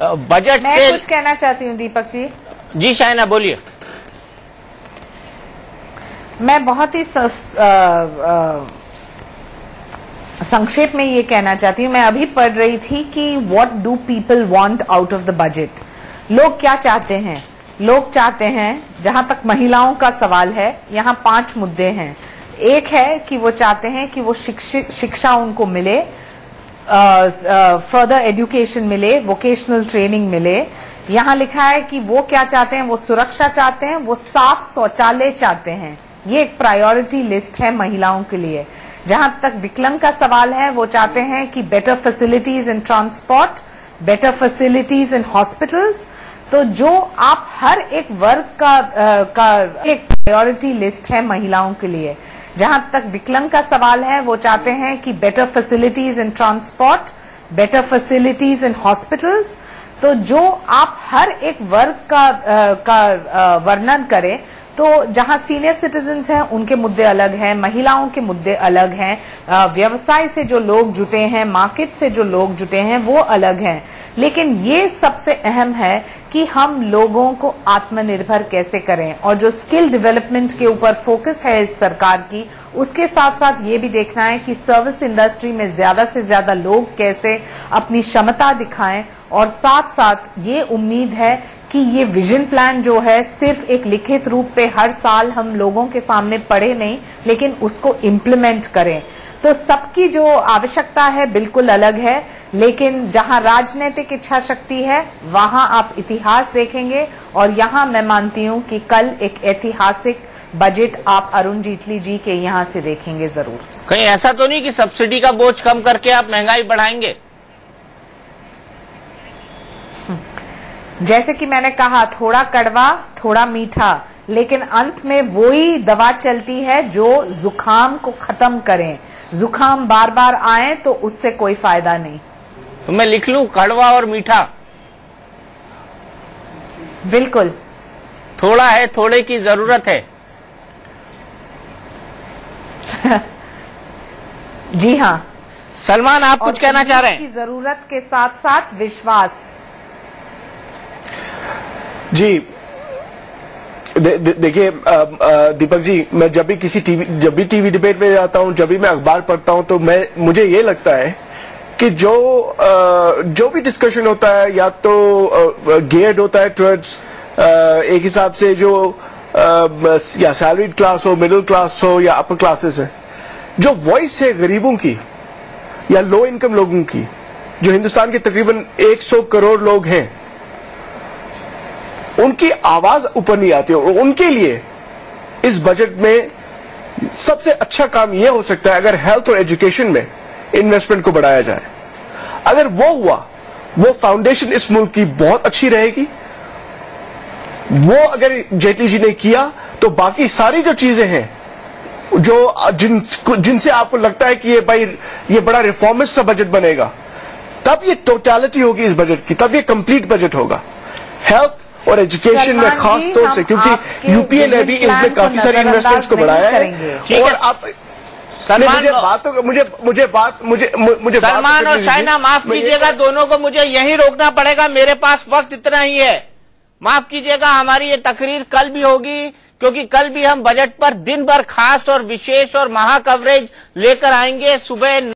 A: बजट से
M: मैं कुछ कहना चाहती हूं दीपक जी।
A: जी शायना बोलिए।
M: मैं बहुत ही संक्षेप में ये कहना चाहती हूँ। मैं अभी पढ़ रही थी कि what do people want out of the budget. लोग क्या चाहते हैं? लोग चाहते हैं, जहां तक महिलाओं का सवाल है, यहाँ 5 मुद्दे हैं। एक है कि वो चाहते हैं कि वो शिक्षा उनको मिले, फर्दर एजुकेशन मिले, वोकेशनल ट्रेनिंग मिले। यहाँ लिखा है कि वो क्या चाहते हैं, वो सुरक्षा चाहते हैं, वो साफ शौचालय चाहते हैं। ये एक प्रायोरिटी लिस्ट है महिलाओं के लिए। जहां तक विकलांग का सवाल है, वो चाहते हैं कि better facilities in transport, better facilities in hospitals. तो जो आप हर एक वर्ग का एक प्रायोरिटी लिस्ट है महिलाओं के लिए। जहां तक विकलांग का सवाल है, वो चाहते हैं कि better facilities in transport, better facilities in hospitals. तो जो आप हर एक वर्ग का वर्णन करें, तो जहां सीनियर सिटीजन्स हैं उनके मुद्दे अलग हैं, महिलाओं के मुद्दे अलग हैं, व्यवसाय से जो लोग जुटे हैं, मार्केट से जो लोग जुटे हैं, वो अलग हैं। लेकिन ये सबसे अहम है कि हम लोगों को आत्मनिर्भर कैसे करें, और जो स्किल डेवलपमेंट के ऊपर फोकस है इस सरकार की, उसके साथ साथ ये भी देखना है कि सर्विस इंडस्ट्री में ज्यादा से ज्यादा लोग कैसे अपनी क्षमता दिखाएं। और साथ साथ ये उम्मीद है कि ये विजन प्लान जो है सिर्फ एक लिखित रूप पे हर साल हम लोगों के सामने पढ़े नहीं, लेकिन उसको इम्प्लीमेंट करें। तो सबकी जो आवश्यकता है बिल्कुल अलग है, लेकिन जहां राजनीतिक इच्छा शक्ति है वहां आप इतिहास देखेंगे। और यहां मैं मानती हूं कि कल एक ऐतिहासिक बजट आप अरुण जेटली जी के यहां से देखेंगे जरूर।
A: कहीं ऐसा तो नहीं कि सब्सिडी का बोझ कम करके आप महंगाई बढ़ाएंगे?
M: जैसे कि मैंने कहा, थोड़ा कड़वा थोड़ा मीठा, लेकिन अंत में वही दवा चलती है जो जुकाम को खत्म करें। जुकाम बार बार आए तो उससे कोई फायदा नहीं।
A: तो मैं लिख लूं कड़वा और मीठा?
M: बिल्कुल।
A: थोड़ा है, थोड़े की जरूरत है।
M: जी हाँ,
A: सलमान, आप कुछ कहना चाह रहे हैं?
M: की जरूरत के साथ साथ विश्वास।
J: जी देखिए दीपक जी, मैं जब भी टीवी डिबेट में जाता हूं, जब भी मैं अखबार पढ़ता हूं, तो मुझे ये लगता है कि जो भी डिस्कशन होता है या तो गेयर्ड होता है टुवर्ड्स एक हिसाब से जो या सैलरीड क्लास हो, मिडिल क्लास हो या अपर क्लासेस है, जो वॉइस है गरीबों की या लो इनकम लोगों की, जो हिंदुस्तान के तकरीबन 100 करोड़ लोग हैं, उनकी आवाज ऊपर नहीं आती है। उनके लिए इस बजट में सबसे अच्छा काम यह हो सकता है अगर हेल्थ और एजुकेशन में इन्वेस्टमेंट को बढ़ाया जाए। अगर वो हुआ, वो फाउंडेशन इस मुल्क की बहुत अच्छी रहेगी। वो अगर जेटली जी ने किया तो बाकी सारी जो चीजें हैं जो जिनसे आपको लगता है कि ये बड़ा रिफॉर्मिस्ट सा बजट बनेगा, तब ये टोटलिटी होगी इस बजट की, तब ये कंप्लीट बजट होगा। हेल्थ और एजुकेशन में खास तौर से, क्योंकि यूपीए ने भी इनमें काफी सारी इन्वेस्टमेंट्स को बढ़ाया है। और आप
A: सलमान,
J: मुझे
A: सलमान और शाइना, माफ कीजिएगा, दोनों को मुझे यहीं रोकना पड़ेगा, मेरे पास वक्त इतना ही है। माफ कीजिएगा, हमारी ये तकरीर कल भी होगी, क्योंकि कल भी हम बजट पर दिन भर खास और विशेष और महा कवरेज लेकर आएंगे। सुबह